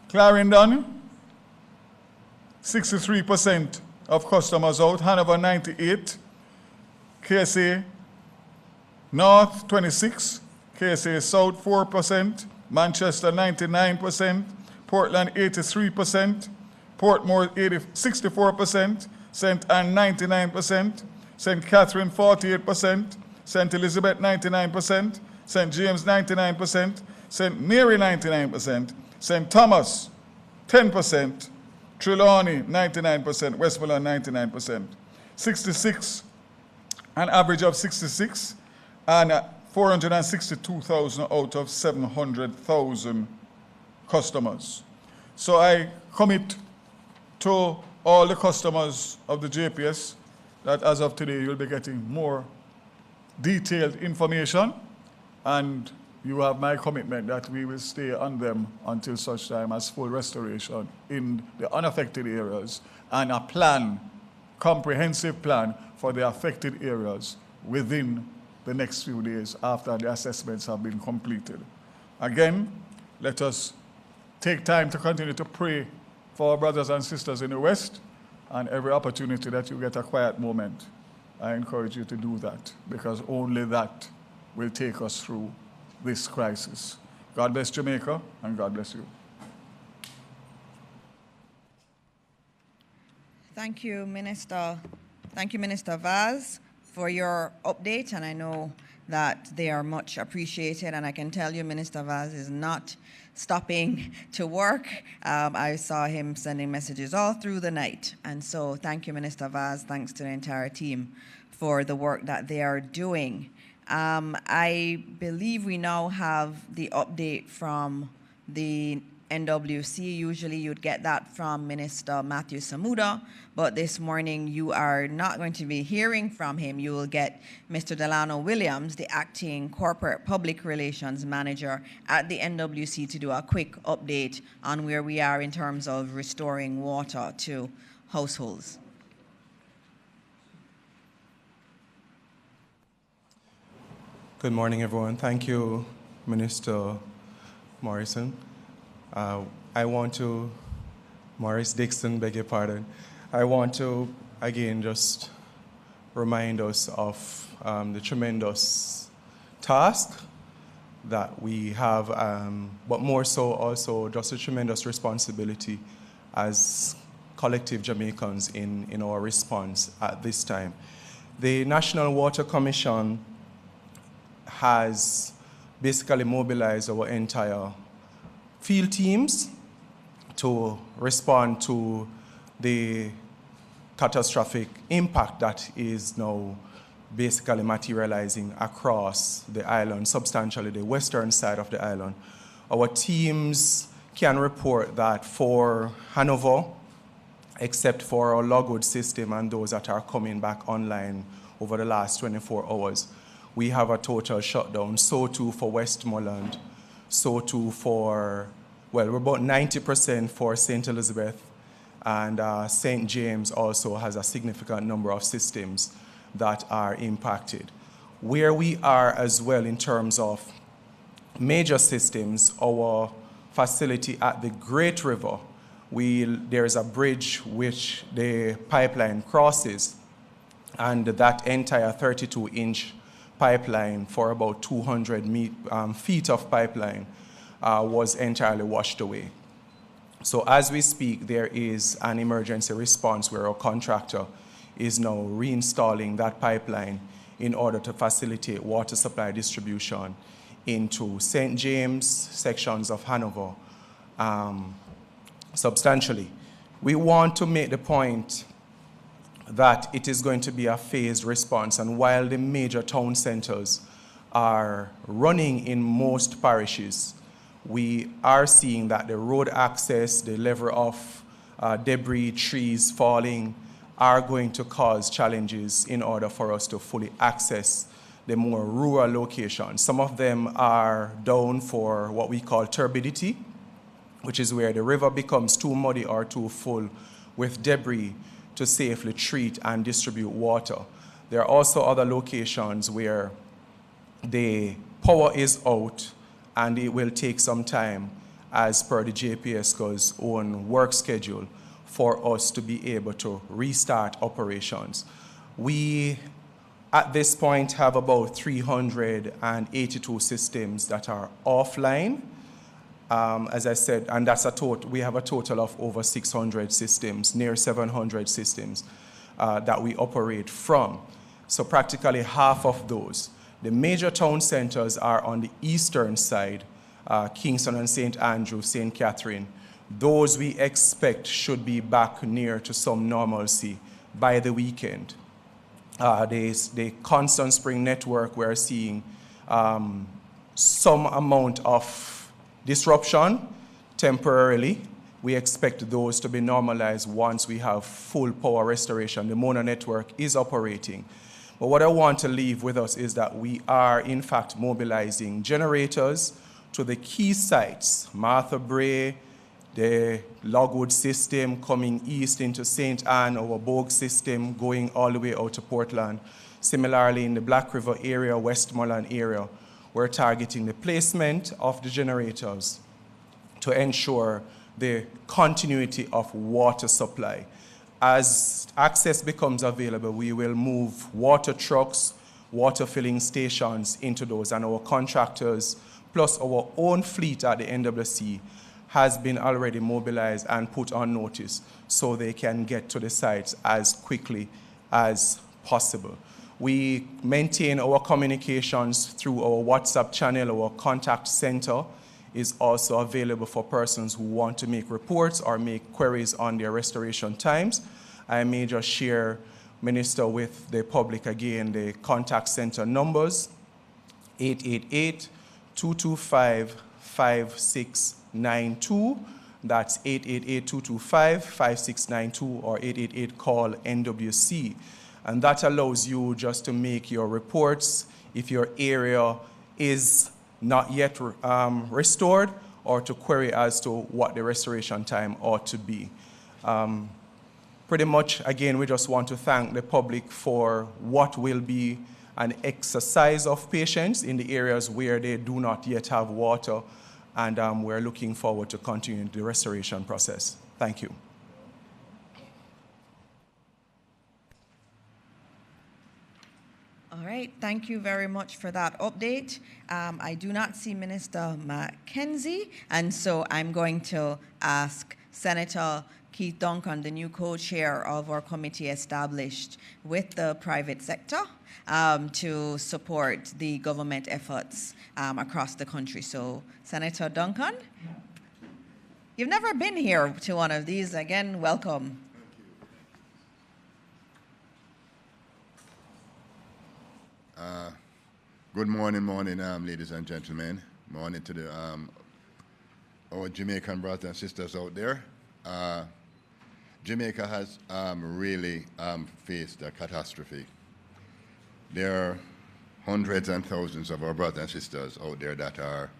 Clarendon, 63% of customers out. Hanover, 98. KSA North, 26. KSA South, 4%. Manchester, 99%. Portland, 83%. Portmore, 64%. St. Anne, 99%. St. Catherine, 48%. St. Elizabeth, 99%. St. James, 99%. St. Mary, 99%. St. Thomas, 10%. Trelawney, 99%. Westmoreland, 99%. 66, an average of 66. And 462,000 out of 700,000 customers. So I commit to all the customers of the JPS that as of today you'll be getting more detailed information, and you have my commitment that we will stay on them until such time as full restoration in the unaffected areas and a plan, comprehensive plan for the affected areas within the next few days after the assessments have been completed. Again, let us take time to continue to pray for our brothers and sisters in the West, and every opportunity that you get a quiet moment, I encourage you to do that, because only that will take us through this crisis. God bless Jamaica, and God bless you. Thank you, Minister. Thank you, Minister Vaz, for your update, and I know that they are much appreciated, and I can tell you Minister Vaz is not stopping to work. I saw him sending messages all through the night, and so thank you, Minister Vaz. Thanks to the entire team for the work that they are doing. I believe we now have the update from the NWC. Usually you'd get that from Minister Matthew Samuda, but this morning you are not going to be hearing from him. You will get Mr. Delano Williams, the acting corporate public relations manager at the NWC, to do a quick update on where we are in terms of restoring water to households. Good morning, everyone. Thank you, Minister Morrison. Morris Dixon, beg your pardon. I want to, again, just remind us of the tremendous task that we have, but more so also just a tremendous responsibility as collective Jamaicans in our response at this time. The National Water Commission has basically mobilized our entire field teams to respond to the catastrophic impact that is now basically materializing across the island, substantially the western side of the island. Our teams can report that for Hanover, except for our Logwood system and those that are coming back online over the last 24 hours, we have a total shutdown. So too for Westmoreland, so too for, well, we're about 90% for St. Elizabeth, and St. James also has a significant number of systems that are impacted. Where we are as well in terms of major systems, our facility at the Great River, there's a bridge which the pipeline crosses, and that entire 32-inch pipeline for about 200 feet of pipeline was entirely washed away. So as we speak, there is an emergency response where our contractor is now reinstalling that pipeline in order to facilitate water supply distribution into St. James, sections of Hanover, substantially. We want to make the point that it is going to be a phased response, and while the major town centers are running in most parishes, we are seeing that the road access, the level of debris, trees falling, are going to cause challenges in order for us to fully access the more rural locations. Some of them are down for what we call turbidity, which is where the river becomes too muddy or too full with debris to safely treat and distribute water. There are also other locations where the power is out and it will take some time, as per the JPSCO's own work schedule, for us to be able to restart operations. We, at this point, have about 382 systems that are offline. As I said, and that's we have a total of over 600 systems, near 700 systems that we operate from. So practically half of those. The major town centers are on the eastern side, Kingston and St. Andrew, St. Catherine. Those we expect should be back near to some normalcy by the weekend. The Constant Spring network, we're seeing some amount of disruption temporarily. We expect those to be normalized once we have full power restoration. The Mona network is operating. But what I want to leave with us is that we are, in fact, mobilizing generators to the key sites, Martha Bray, the Logwood system coming east into St. Anne, our Bogue system going all the way out to Portland. Similarly, in the Black River area, Westmoreland area, we're targeting the placement of the generators to ensure the continuity of water supply. As access becomes available, we will move water trucks, water filling stations into those, and our contractors, plus our own fleet at the NWC, has been already mobilized and put on notice so they can get to the sites as quickly as possible. We maintain our communications through our WhatsApp channel. Our contact center is also available for persons who want to make reports or make queries on their restoration times. I may just share, Minister, with the public again the contact center numbers: 888-225-5692. That's 888-225-5692 or 888-CALL-NWC. And that allows you just to make your reports if your area is not yet restored, or to query as to what the restoration time ought to be. Pretty much, again, we just want to thank the public for what will be an exercise of patience in the areas where they do not yet have water, and we're looking forward to continuing the restoration process. Thank you. All right, thank you very much for that update. I do not see Minister Mackenzie, and so I'm going to ask Senator Keith Duncan, the new co-chair of our committee established with the private sector, to support the government efforts across the country. So, Senator Duncan, you've never been here to one of these. Again, welcome. Good morning, ladies and gentlemen. Morning to the our Jamaican brothers and sisters out there. Jamaica has really faced a catastrophe. There are hundreds and thousands of our brothers and sisters out there that are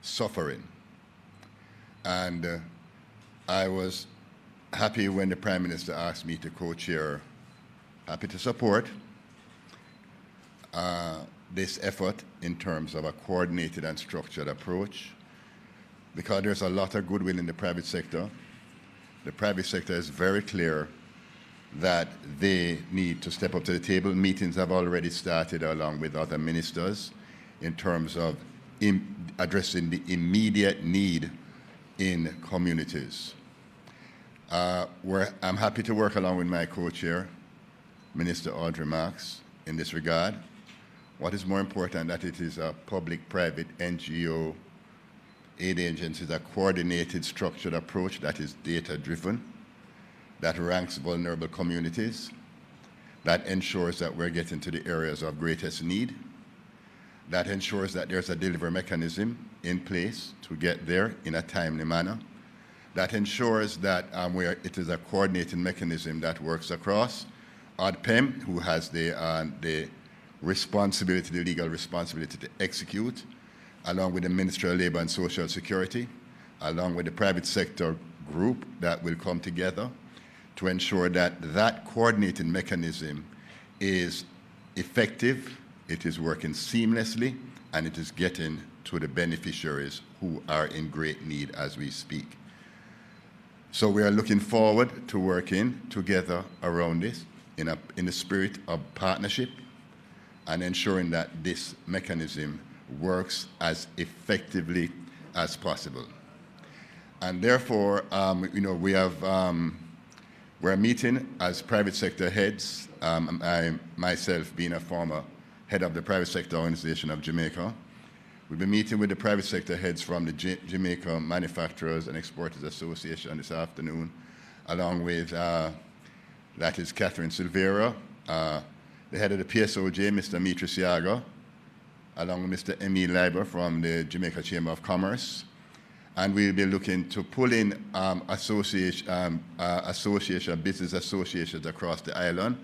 suffering. And I was happy when the Prime Minister asked me to co-chair, happy to support this effort in terms of a coordinated and structured approach, because there's a lot of goodwill in the private sector. The private sector is very clear that they need to step up to the table. Meetings have already started along with other ministers in terms of addressing the immediate need in communities. I'm happy to work along with my co-chair, Minister Audrey Marks, in this regard. What is more important that it is a public-private NGO aid agency, a coordinated, structured approach that is data-driven, that ranks vulnerable communities, that ensures that we're getting to the areas of greatest need, that ensures that there's a delivery mechanism in place to get there in a timely manner, that ensures that it is a coordinated mechanism that works across ODPEM, who has the responsibility, the legal responsibility to execute, along with the Ministry of Labour and Social Security, along with the private sector group that will come together to ensure that that coordinated mechanism is effective, it is working seamlessly, and it is getting to the beneficiaries who are in great need as we speak. So we are looking forward to working together around this in the spirit of partnership, and ensuring that this mechanism works as effectively as possible. And therefore, we're meeting as private sector heads. I myself, being a former head of the private sector organization of Jamaica, we'll be meeting with the private sector heads from the Jamaica Manufacturers and Exporters Association this afternoon, along with, that is Catherine Silveira, the head of the PSOJ, Mr. Mitri Siaga, along with Mr. Emile Leiber from the Jamaica Chamber of Commerce, And we'll be looking to pull in business associations across the island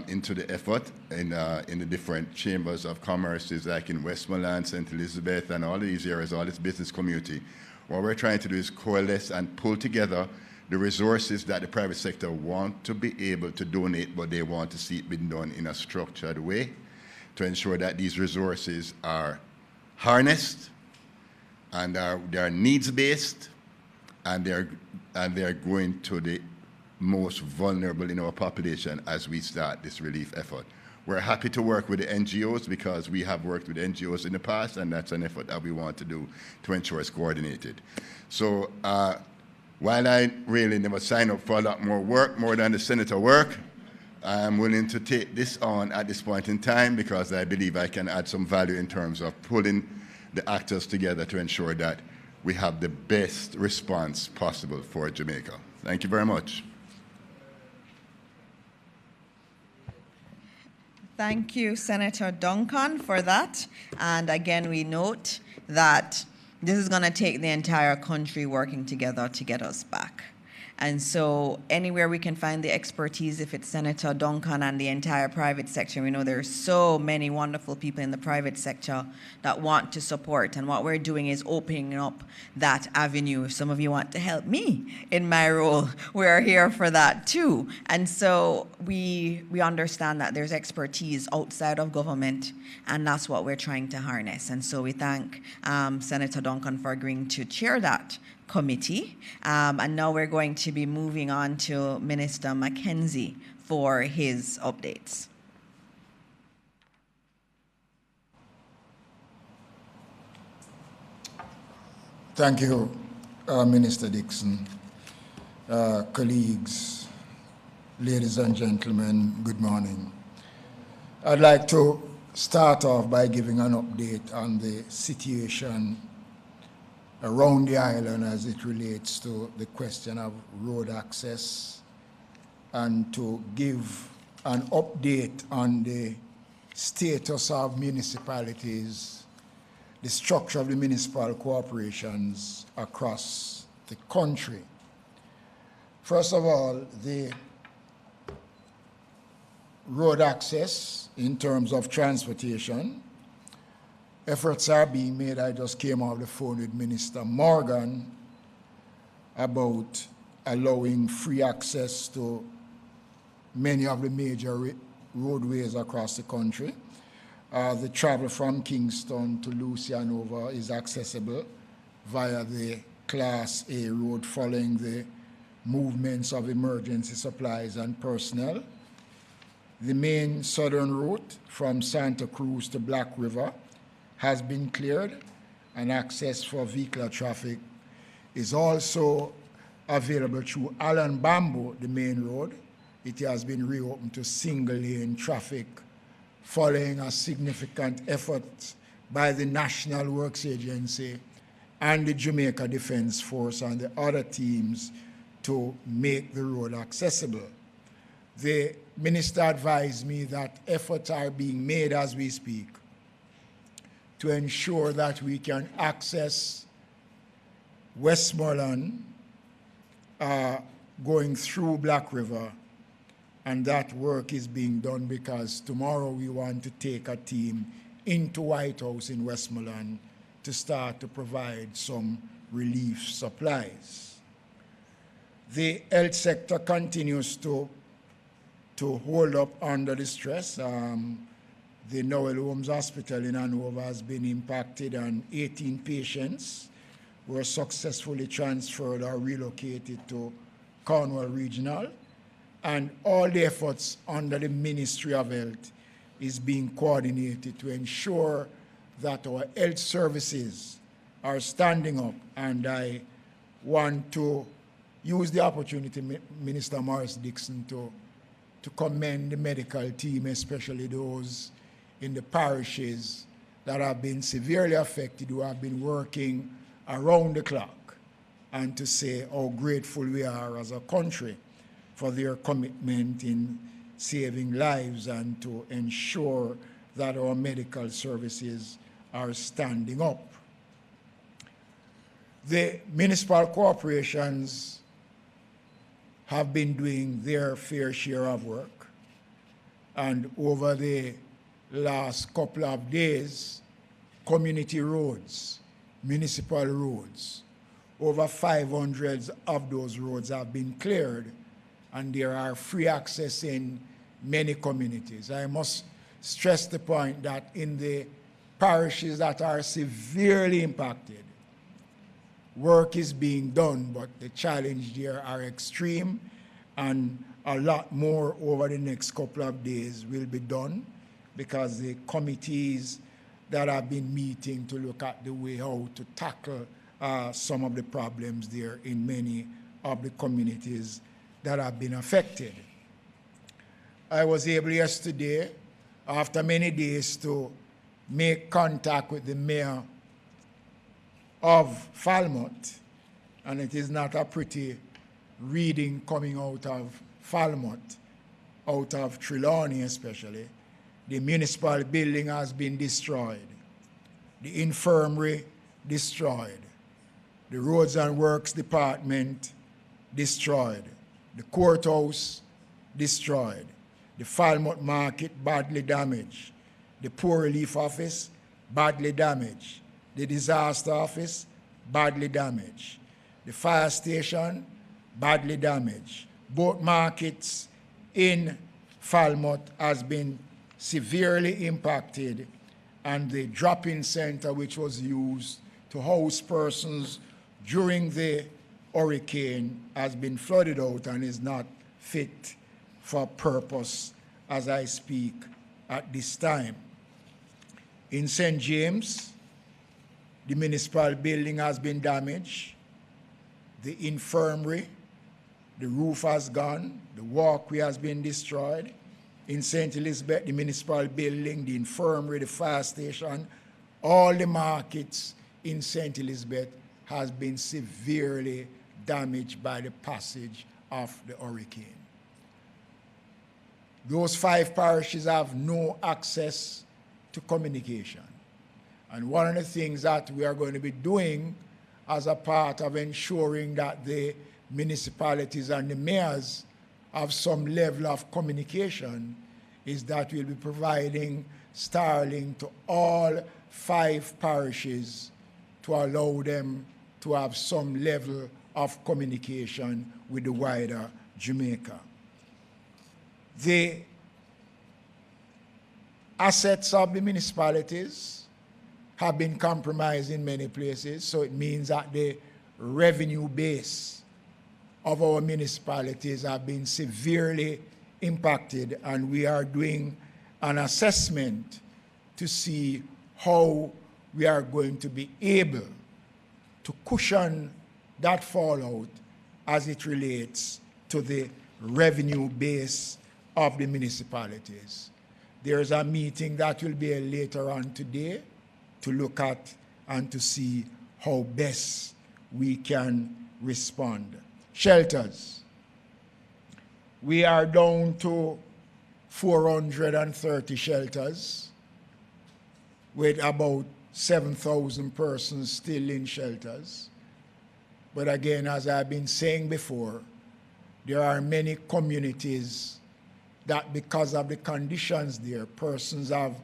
into the effort in the different chambers of commerces like in Westmoreland, St. Elizabeth, and all these areas, all this business community. What we're trying to do is coalesce and pull together the resources that the private sector want to be able to donate, but they want to see it being done in a structured way to ensure that these resources are harnessed and they are needs-based, and they're going to the most vulnerable in our population as we start this relief effort. We're happy to work with the NGOs because we have worked with NGOs in the past, and that's an effort that we want to do to ensure it's coordinated. So while I really never signed up for a lot more work, more than the senator work, I'm willing to take this on at this point in time because I believe I can add some value in terms of pulling the actors together to ensure that we have the best response possible for Jamaica. Thank you very much. Thank you, Senator Duncan, for that. And again, we note that this is going to take the entire country working together to get us back. And so anywhere we can find the expertise, if it's Senator Duncan and the entire private sector, we know there are so many wonderful people in the private sector that want to support. And what we're doing is opening up that avenue. If some of you want to help me in my role, we're here for that too. And so we understand that there's expertise outside of government, and that's what we're trying to harness. And so we thank Senator Duncan for agreeing to chair that committee. And now we're going to be moving on to Minister Mackenzie for his updates. Thank you, Minister Dixon. Colleagues, ladies and gentlemen, good morning. I'd like to start off by giving an update on the situation around the island as it relates to the question of road access, and to give an update on the status of municipalities, the structure of the municipal corporations across the country. First of all, the road access in terms of transportation, efforts are being made. I just came off the phone with Minister Morgan about allowing free access to many of the major roadways across the country. The travel from Kingston to Lucianova is accessible via the Class A road following the movements of emergency supplies and personnel. The main southern route from Santa Cruz to Black River has been cleared, and access for vehicular traffic is also available through Allen Bamboo, the main road. It has been reopened to single-lane traffic following a significant effort by the National Works Agency and the Jamaica Defense Force and the other teams to make the road accessible. The minister advised me that efforts are being made as we speak to ensure that we can access Westmoreland going through Black River, and that work is being done because tomorrow we want to take a team into White House in Westmoreland to start to provide some relief supplies. The health sector continues to hold up under the stress. The Noel Holmes Hospital in Hanover has been impacted, and 18 patients were successfully transferred or relocated to Cornwall Regional. And all the efforts under the Ministry of Health is being coordinated to ensure that our health services are standing up. And I want to use the opportunity, Minister Morris Dixon, to commend the medical team, especially those in the parishes that have been severely affected, who have been working around the clock, and to say how grateful we are as a country for their commitment in saving lives and to ensure that our medical services are standing up. The municipal corporations have been doing their fair share of work, and over the last couple of days, community roads, municipal roads, over 500 of those roads have been cleared, and there are free access in many communities. I must stress the point that in the parishes that are severely impacted, work is being done, but the challenge there are extreme, and a lot more over the next couple of days will be done, because the committees that have been meeting to look at the way how to tackle some of the problems there in many of the communities that have been affected. I was able yesterday, after many days, to make contact with the mayor of Falmouth, and it is not a pretty reading coming out of Falmouth, out of Trelawney especially. The municipal building has been destroyed, the infirmary destroyed, the roads and works department destroyed, the courthouse destroyed, the Falmouth market badly damaged, the poor relief office badly damaged, the disaster office badly damaged, the fire station badly damaged. Both markets in Falmouth has been severely impacted, and the drop-in center, which was used to house persons during the hurricane, has been flooded out and is not fit for purpose as I speak at this time. In St. James, the municipal building has been damaged, the infirmary, the roof has gone, the walkway has been destroyed. In St. Elizabeth, the municipal building, the infirmary, the fire station, all the markets in St. Elizabeth has been severely damaged by the passage of the hurricane. Those 5 parishes have no access to communication. And one of the things that we are going to be doing as a part of ensuring that the municipalities and the mayors have some level of communication is that we'll be providing Starlink to all 5 parishes to allow them to have some level of communication with the wider Jamaica. The assets of the municipalities have been compromised in many places, so it means that the revenue base of our municipalities have been severely impacted, and we are doing an assessment to see how we are going to be able to cushion that fallout as it relates to the revenue base of the municipalities. There's a meeting that will be later on today to look at and to see how best we can respond. Shelters. We are down to 430 shelters with about 7,000 persons still in shelters. But again, as I've been saying before, there are many communities that because of the conditions there, persons have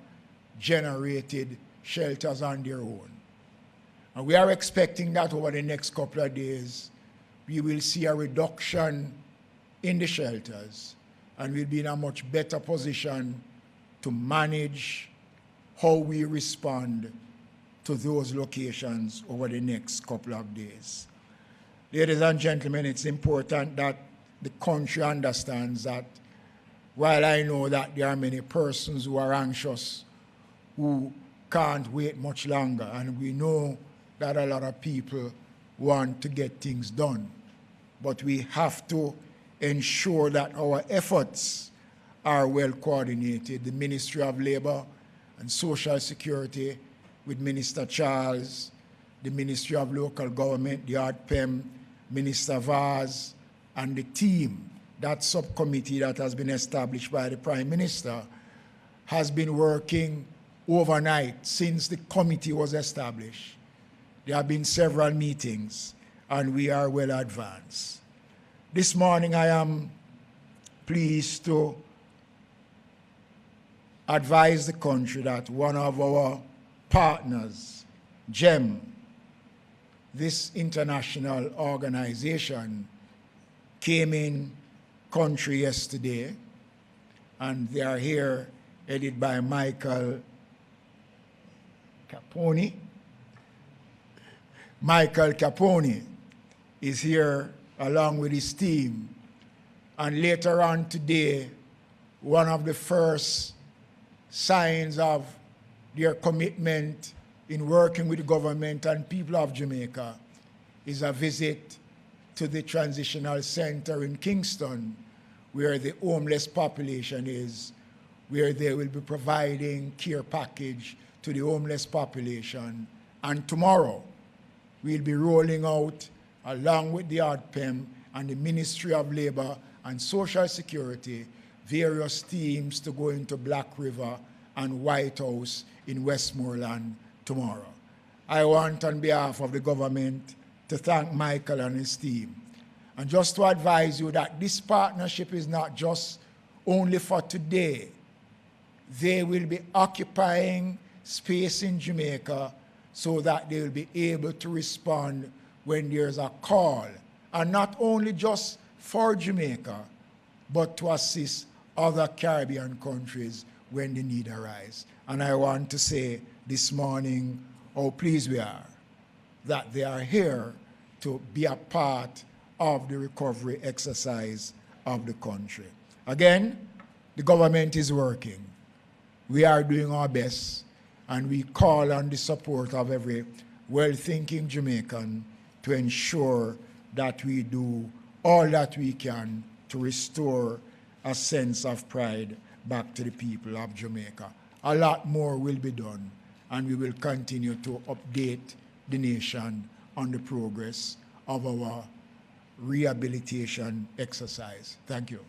generated shelters on their own. And we are expecting that over the next couple of days, we will see a reduction in the shelters, and we'll be in a much better position to manage how we respond to those locations over the next couple of days. Ladies and gentlemen, it's important that the country understands that while I know that there are many persons who are anxious, who can't wait much longer, and we know that a lot of people want to get things done, but we have to ensure that our efforts are well coordinated. The Ministry of Labour and Social Security with Minister Charles, the Ministry of Local Government, the ARTPEM, Minister Vaz, and the team, that subcommittee that has been established by the Prime Minister, has been working overnight since the committee was established There have been several meetings, and we are well advanced. This morning, I am pleased to advise the country that one of our partners, GEM, this international organization, came in country yesterday, and they are here headed by Michael Capone. Michael Capone is here along with his team. And later on today, one of the first signs of their commitment in working with the government and people of Jamaica is a visit to the transitional center in Kingston, where the homeless population is, where they will be providing care package to the homeless population. And tomorrow, we'll be rolling out, along with the ADPEM and the Ministry of Labor and Social Security, various teams to go into Black River and White House in Westmoreland tomorrow. I want, on behalf of the government, to thank Michael and his team. And just to advise you that this partnership is not just only for today. They will be occupying space in Jamaica so that they will be able to respond when there's a call, and not only just for Jamaica, but to assist other Caribbean countries when the need arises. And I want to say this morning how pleased we are that they are here to be a part of the recovery exercise of the country. Again, the government is working. We are doing our best, and we call on the support of every well-thinking Jamaican to ensure that we do all that we can to restore a sense of pride back to the people of Jamaica. A lot more will be done, and we will continue to update the nation on the progress of our rehabilitation exercise. Thank you.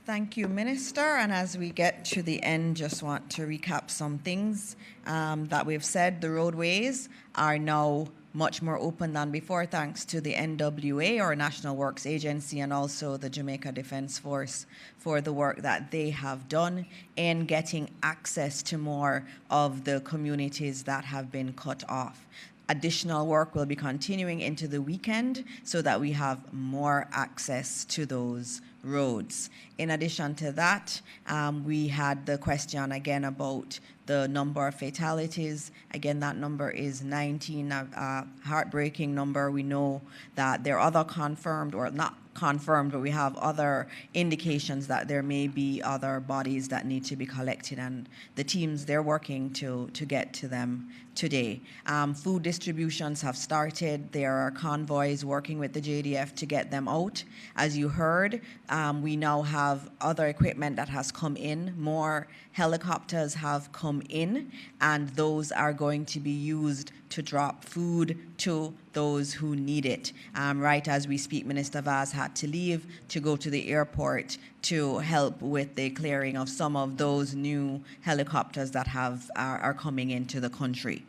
Thank you, Minister. And as we get to the end, just want to recap some things that we've said. The roadways are now much more open than before, thanks to the NWA, or National Works Agency, and also the Jamaica Defence Force for the work that they have done in getting access to more of the communities that have been cut off. Additional work will be continuing into the weekend so that we have more access to those roads. In addition to that, we had the question again about the number of fatalities. Again, that number is 19, a heartbreaking number. We know that there are other confirmed, or not confirmed, but we have other indications that there may be other bodies that need to be collected, and the teams, they're working to get to them today. Food distributions have started. There are convoys working with the JDF to get them out. As you heard, we now have other equipment that has come in. More helicopters have come in, and those are going to be used to drop food to those who need it. Right as we speak, Minister Vaz had to leave to go to the airport to help with the clearing of some of those new helicopters that are coming into the country.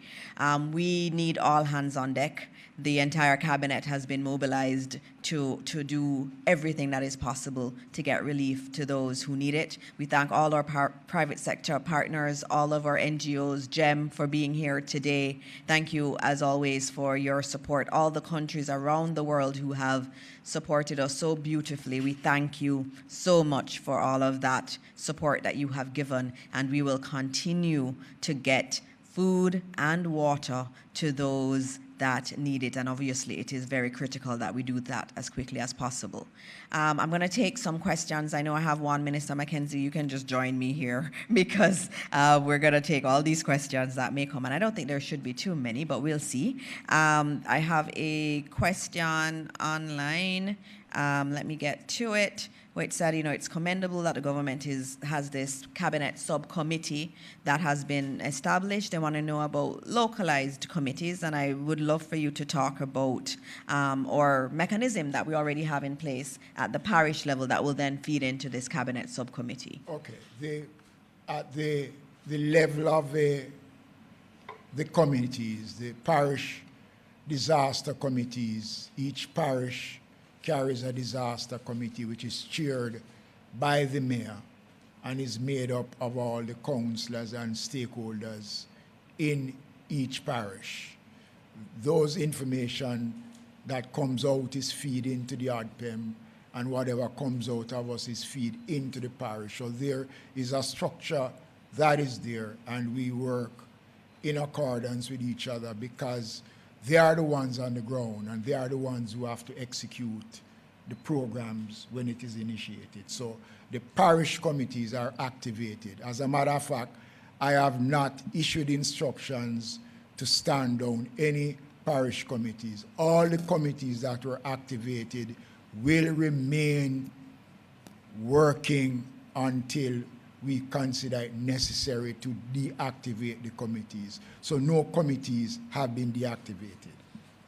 We need all hands on deck. The entire cabinet has been mobilized to do everything that is possible to get relief to those who need it. We thank all our private sector partners, all of our NGOs, GEM, for being here today. Thank you, as always, for your support. All the countries around the world who have supported us so beautifully, we thank you so much for all of that support that you have given, and we will continue to get food and water to those that need it, and obviously it is very critical that we do that as quickly as possible. I'm going to take some questions. I know I have one. Minister Mackenzie, you can just join me here because we're going to take all these questions that may come, and I don't think there should be too many, but we'll see. I have a question online. Let me get to it. Which said, it's commendable that the government has this cabinet subcommittee that has been established. They want to know about localized committees, and I would love for you to talk about or mechanism that we already have in place at the parish level that will then feed into this cabinet subcommittee. Okay. At the the level of the committees, the parish disaster committees. Each parish carries a disaster committee which is chaired by the mayor and is made up of all the councillors and stakeholders in each parish. Those information that comes out is feed into the ADPEM, and whatever comes out of us is feed into the parish. So there is a structure that is there, and we work in accordance with each other because they are the ones on the ground and they are the ones who have to execute the programs when it is initiated. So the parish committees are activated. As a matter of fact, I have not issued instructions to stand down any parish committees. All the committees that were activated will remain working until we consider it necessary to deactivate the committees. So no committees have been deactivated.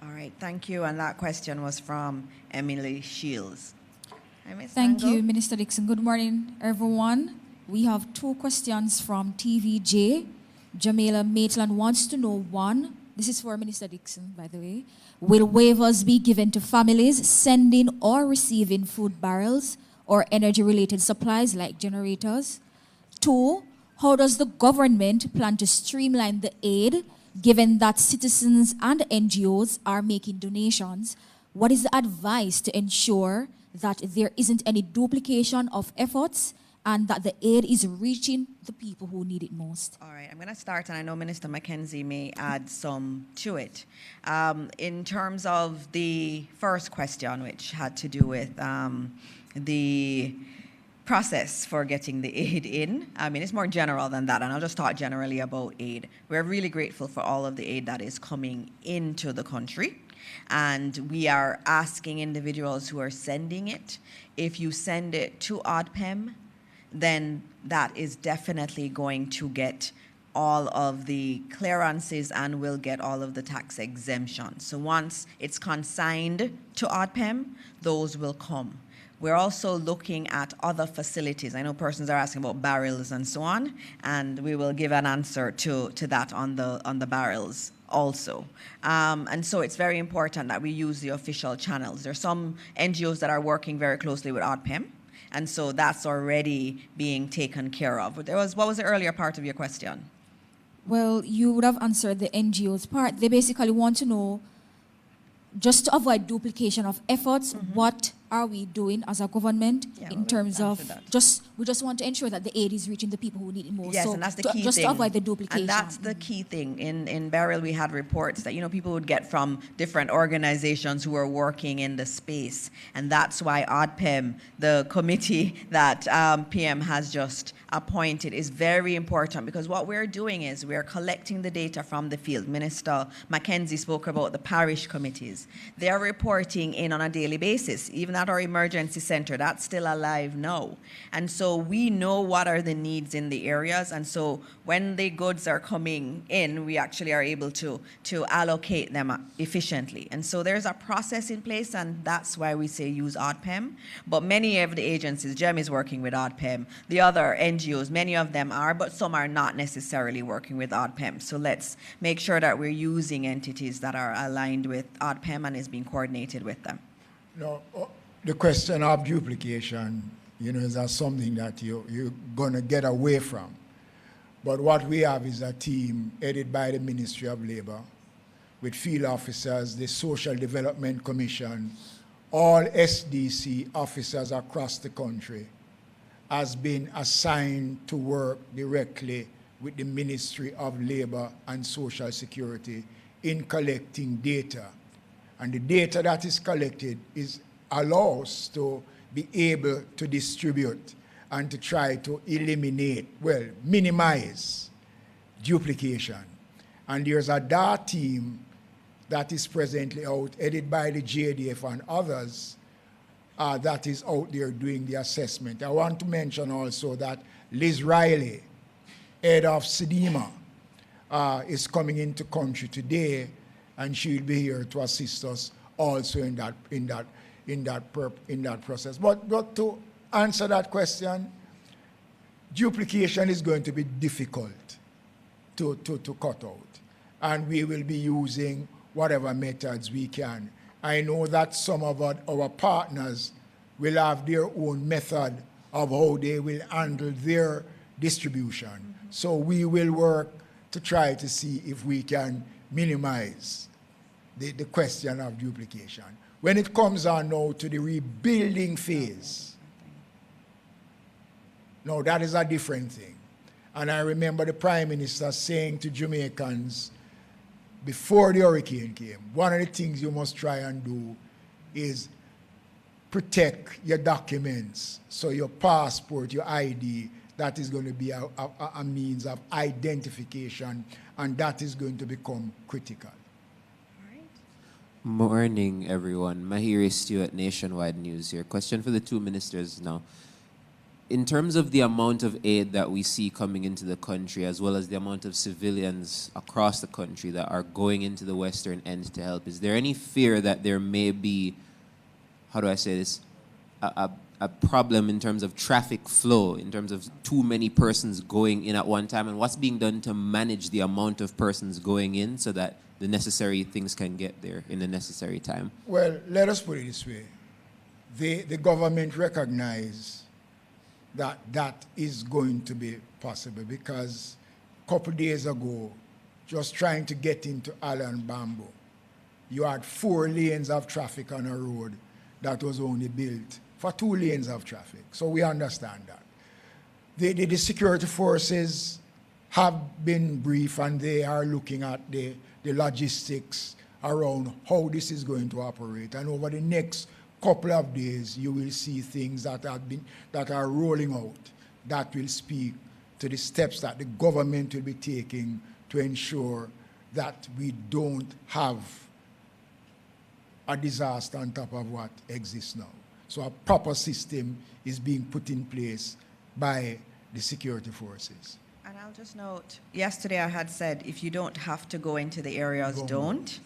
All right, thank you. And that question was from Emily Shields. Hi, Ms. Thank Angle. you, Minister Dixon. Good morning, everyone. We have 2 questions from TVJ. Jamila Maitland wants to know, 1, this is for Minister Dixon, by the way, will waivers be given to families sending or receiving food barrels or energy-related supplies like generators? 2, how does the government plan to streamline the aid given that citizens and NGOs are making donations? What is the advice to ensure that there isn't any duplication of efforts and that the aid is reaching the people who need it most? All right, I'm going to start, and I know Minister Mackenzie may add some to it. In terms of the first question, which had to do with the process for getting the aid in, I mean, it's more general than that, and I'll just talk generally about aid. We're really grateful for all of the aid that is coming into the country, and we are asking individuals who are sending it, if you send it to ADPEM, then that is definitely going to get all of the clearances and will get all of the tax exemptions. So once it's consigned to ADPEM, those will come. We're also looking at other facilities. I know persons are asking about barrels and so on, and we will give an answer to that on the barrels also. And so it's very important that we use the official channels. There are some NGOs that are working very closely with ADPEM, and so that's already being taken care of. But what was the earlier part of your question? Well, you would have answered the NGO's part. They basically want to know, just to avoid duplication of efforts, what are we doing as a government in terms of we just want to ensure that the aid is reaching the people who need it most. Yes, so and that's the key just thing. to avoid the duplication. And that's the key thing. In Beryl, we had reports that, you know, people would get from different organizations who are working in the space. And that's why ADPEM, the committee that PM has just appointed, is very important, because what we're doing is we're collecting the data from the field. Minister Mackenzie spoke about the parish committees. They're reporting in on a daily basis, even at our emergency center. That's still alive now. And so we know what are the needs in the areas. And so when the goods are coming in, we actually are able to allocate them efficiently. And so there's a process in place, and that's why we say use ADPEM. But many of the agencies, GEM is working with ADPEM. The other NGOs, many of them are, but some are not necessarily working with ADPEM. So let's make sure that we're using entities that are aligned with ADPEM and is being coordinated with them. No, the question of duplication, you know, is that something that you're going to get away from. But what we have is a team headed by the Ministry of Labor with field officers, the Social Development Commission, all SDC officers across the country has been assigned to work directly with the Ministry of Labor and Social Security in collecting data. And the data that is collected allows to be able to distribute and to try to eliminate, well, minimize duplication. And there's a DAR team that is presently out, headed by the JDF and others, that is out there doing the assessment. I want to mention also that Liz Riley, head of SEDEMA, is coming into country today, and she'll be here to assist us also in that process. But to answer that question, duplication is going to be difficult to cut out. And we will be using whatever methods we can. I know that some of our partners will have their own method of how they will handle their distribution. So we will work to try to see if we can minimize the question of duplication. When it comes on now to the rebuilding phase, now that is a different thing. And I remember the Prime Minister saying to Jamaicans before the hurricane came, one of the things you must try and do is protect your documents. So your passport, your ID, that is going to be a means of identification, and that is going to become critical. Morning, everyone. Mahiri Stewart, Nationwide News here. Question for the two ministers now. In terms of the amount of aid that we see coming into the country, as well as the amount of civilians across the country that are going into the western end to help, is there any fear that there may be, how do I say this, a problem in terms of traffic flow, in terms of too many persons going in at one time, and what's being done to manage the amount of persons going in so that the necessary things can get there in the necessary time? Well, let us put it this way. The government recognize that that is going to be possible, because a couple days ago, just trying to get into Allen Bamboo, you had 4 lanes of traffic on a road that was only built for 2 lanes of traffic. So we understand that. The security forces have been briefed, and they are looking at the logistics around how this is going to operate. And over the next couple of days, you will see things that are rolling out that will speak to the steps that the government will be taking to ensure that we don't have a disaster on top of what exists now. So a proper system is being put in place by the security forces. And I'll just note, yesterday I had said, if you don't have to go into the areas, don't.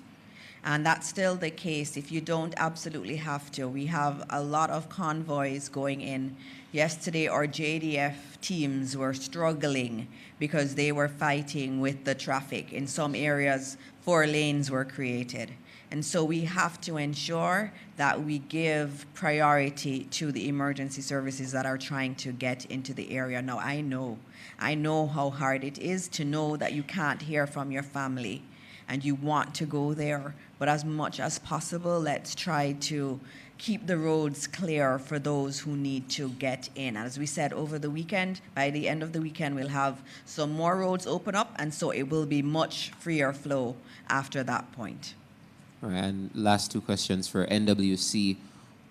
And that's still the case. If you don't absolutely have to, we have a lot of convoys going in. Yesterday, our JDF teams were struggling because they were fighting with the traffic. In some areas, 4 lanes were created. And so we have to ensure that we give priority to the emergency services that are trying to get into the area. Now, I know how hard it is to know that you can't hear from your family and you want to go there, but as much as possible, let's try to keep the roads clear for those who need to get in. As we said, over the weekend, by the end of the weekend, we'll have some more roads open up, and so it will be much freer flow after that point. All right, and last 2 questions for NWC.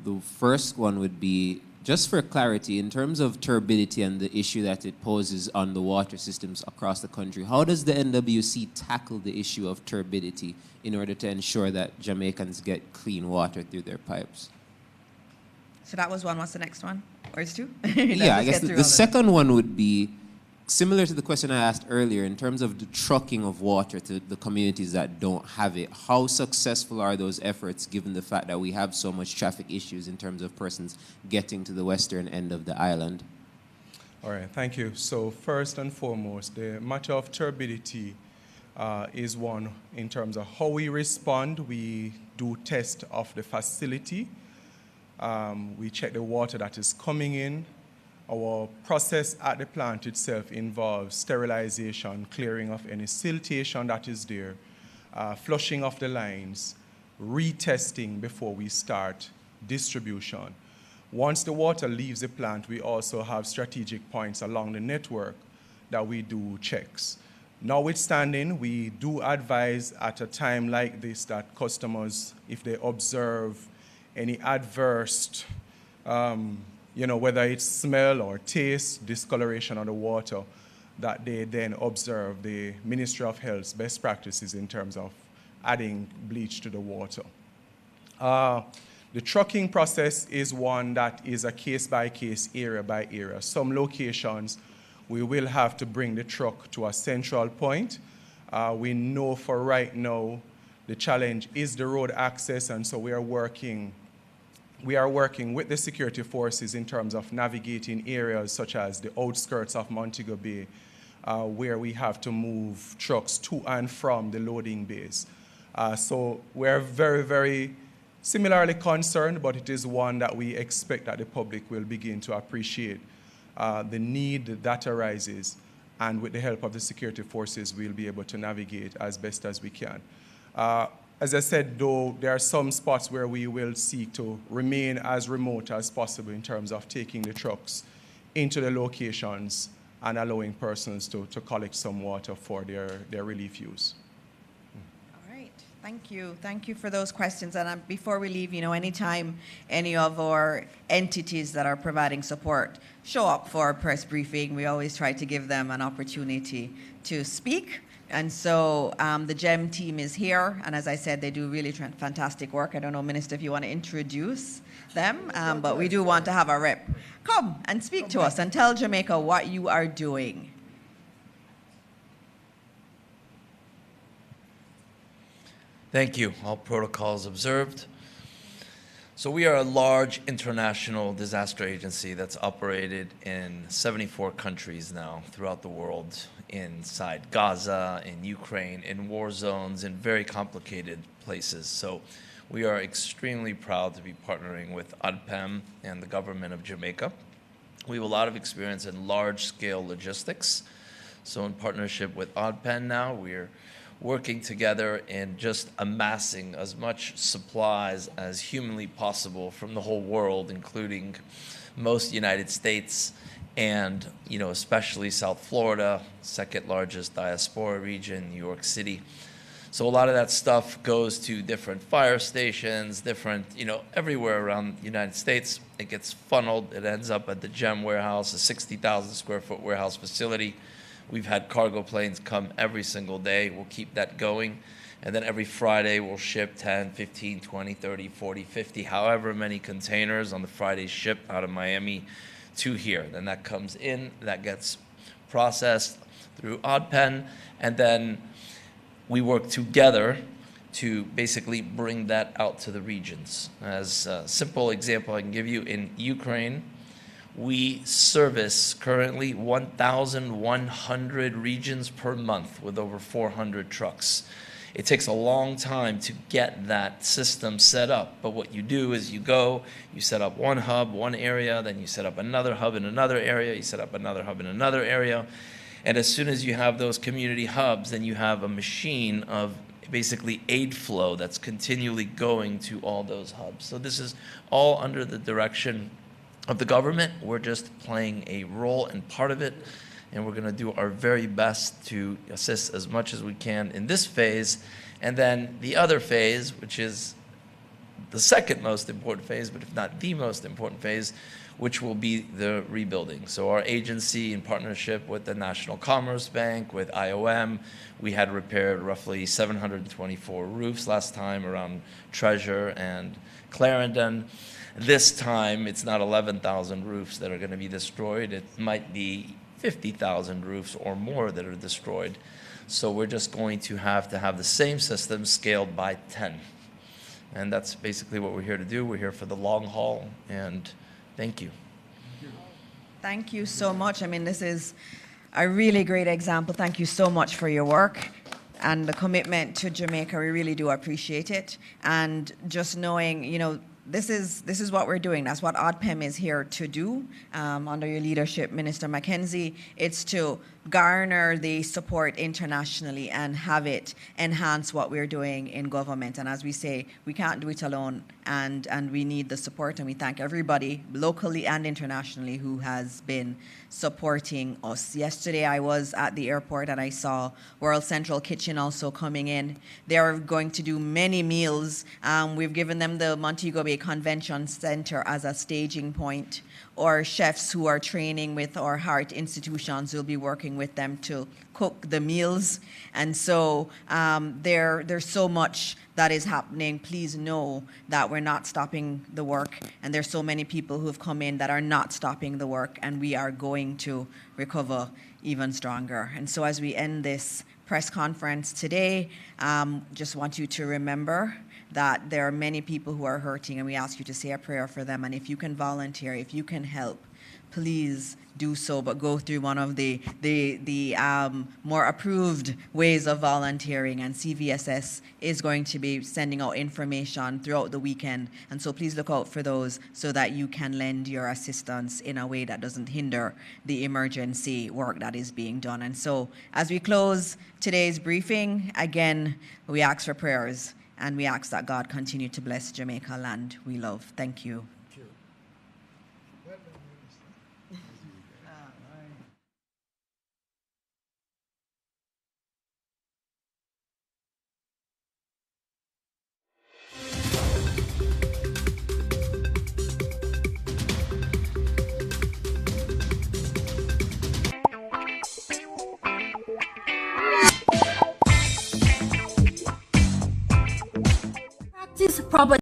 The first one would be, just for clarity, in terms of turbidity and the issue that it poses on the water systems across the country, how does the NWC tackle the issue of turbidity in order to ensure that Jamaicans get clean water through their pipes? So that was one. What's the next one? Or it's 2? Yeah, I guess the second one would be similar to the question I asked earlier in terms of the trucking of water to the communities that don't have it. How successful are those efforts given the fact that we have so much traffic issues in terms of persons getting to the western end of the island? All right, thank you. So first and foremost, the matter of turbidity is one in terms of how we respond. We do test of the facility. We check the water that is coming in. Our process at the plant itself involves sterilization, clearing of any siltation that is there, flushing of the lines, retesting before we start distribution. Once the water leaves the plant, we also have strategic points along the network that we do checks. Notwithstanding, we do advise at a time like this that customers, if they observe any adverse whether it's smell or taste, discoloration of the water, that they then observe the Ministry of Health's best practices in terms of adding bleach to the water. The trucking process is one that is a case-by-case, area-by-area. Some locations, we will have to bring the truck to a central point. We know for right now the challenge is the road access, and so we are working we are working with the security forces in terms of navigating areas such as the outskirts of Montego Bay, where we have to move trucks to and from the loading bays. So we're very, very similarly concerned, but it is one that we expect that the public will begin to appreciate the need that arises. And with the help of the security forces, we'll be able to navigate as best as we can. As I said, though, there are some spots where we will seek to remain as remote as possible in terms of taking the trucks into the locations and allowing persons to collect some water for their relief use. All right, thank you. Thank you for those questions. And before we leave, anytime any of our entities that are providing support show up for a press briefing, we always try to give them an opportunity to speak. And so the GEM team is here, and as I said, they do really fantastic work. I don't know, Minister, if you want to introduce them, but we do want to have a rep come and speak to us and tell Jamaica what you are doing. Thank you. All protocols observed. So we are a large international disaster agency that's operated in 74 countries now throughout the world, inside Gaza, in Ukraine, in war zones, in very complicated places. So we are extremely proud to be partnering with ADPEM and the government of Jamaica. We have a lot of experience in large-scale logistics. So in partnership with ADPEM now, we're working together in just amassing as much supplies as humanly possible from the whole world, including most United States and, especially South Florida, second largest diaspora region, New York City. So a lot of that stuff goes to different fire stations, different, everywhere around the United States. It gets funneled. It ends up at the GEM warehouse, a 60,000 square foot warehouse facility. We've had cargo planes come every single day. We'll keep that going. And then every Friday, we'll ship 10, 15, 20, 30, 40, 50, however many containers on the Friday ship out of Miami to here. Then that comes in, that gets processed through ADPEM, and then we work together to basically bring that out to the regions. As a simple example I can give you, in Ukraine, we service currently 1,100 regions per month with over 400 trucks. It takes a long time to get that system set up, but what you do is you set up one hub, one area, then you set up another hub in another area, you set up another hub in another area, and as soon as you have those community hubs, then you have a machine of basically aid flow that's continually going to all those hubs. So this is all under the direction of the government. We're just playing a role and part of it, and we're going to do our very best to assist as much as we can in this phase. And then the other phase, which is the second most important phase, but if not the most important phase, which will be the rebuilding. So our agency, in partnership with the National Commerce Bank, with IOM, we had repaired roughly 724 roofs last time around Treasure and Clarendon. This time, it's not 11,000 roofs that are going to be destroyed. It might be 50,000 roofs or more that are destroyed. So we're just going to have the same system scaled by 10. And that's basically what we're here to do. We're here for the long haul, and thank you. Thank you so much. I mean, this is a really great example. Thank you so much for your work and the commitment to Jamaica. We really do appreciate it. And just knowing, this is what we're doing. That's what ADPEM is here to do under your leadership, Minister Mackenzie. It's to garner the support internationally and have it enhance what we're doing in government. And as we say, we can't do it alone, and we need the support. And we thank everybody locally and internationally who has been supporting us. Yesterday I was at the airport and I saw World Central Kitchen also coming in. They are going to do many meals. We've given them the Montego Bay Convention Center as a staging point. Or chefs who are training with our heart institutions will be working with them to cook the meals. And so there's so much that is happening. Please know that we're not stopping the work, and there's so many people who have come in that are not stopping the work, and we are going to recover even stronger. And so as we end this press conference today, just want you to remember that there are many people who are hurting, and we ask you to say a prayer for them. And if you can volunteer, if you can help, please do so, but go through one of the more approved ways of volunteering, and CVSS is going to be sending out information throughout the weekend, and so please look out for those so that you can lend your assistance in a way that doesn't hinder the emergency work that is being done. And so as we close today's briefing, again, we ask for prayers, and we ask that God continue to bless Jamaica, land we love. Thank you.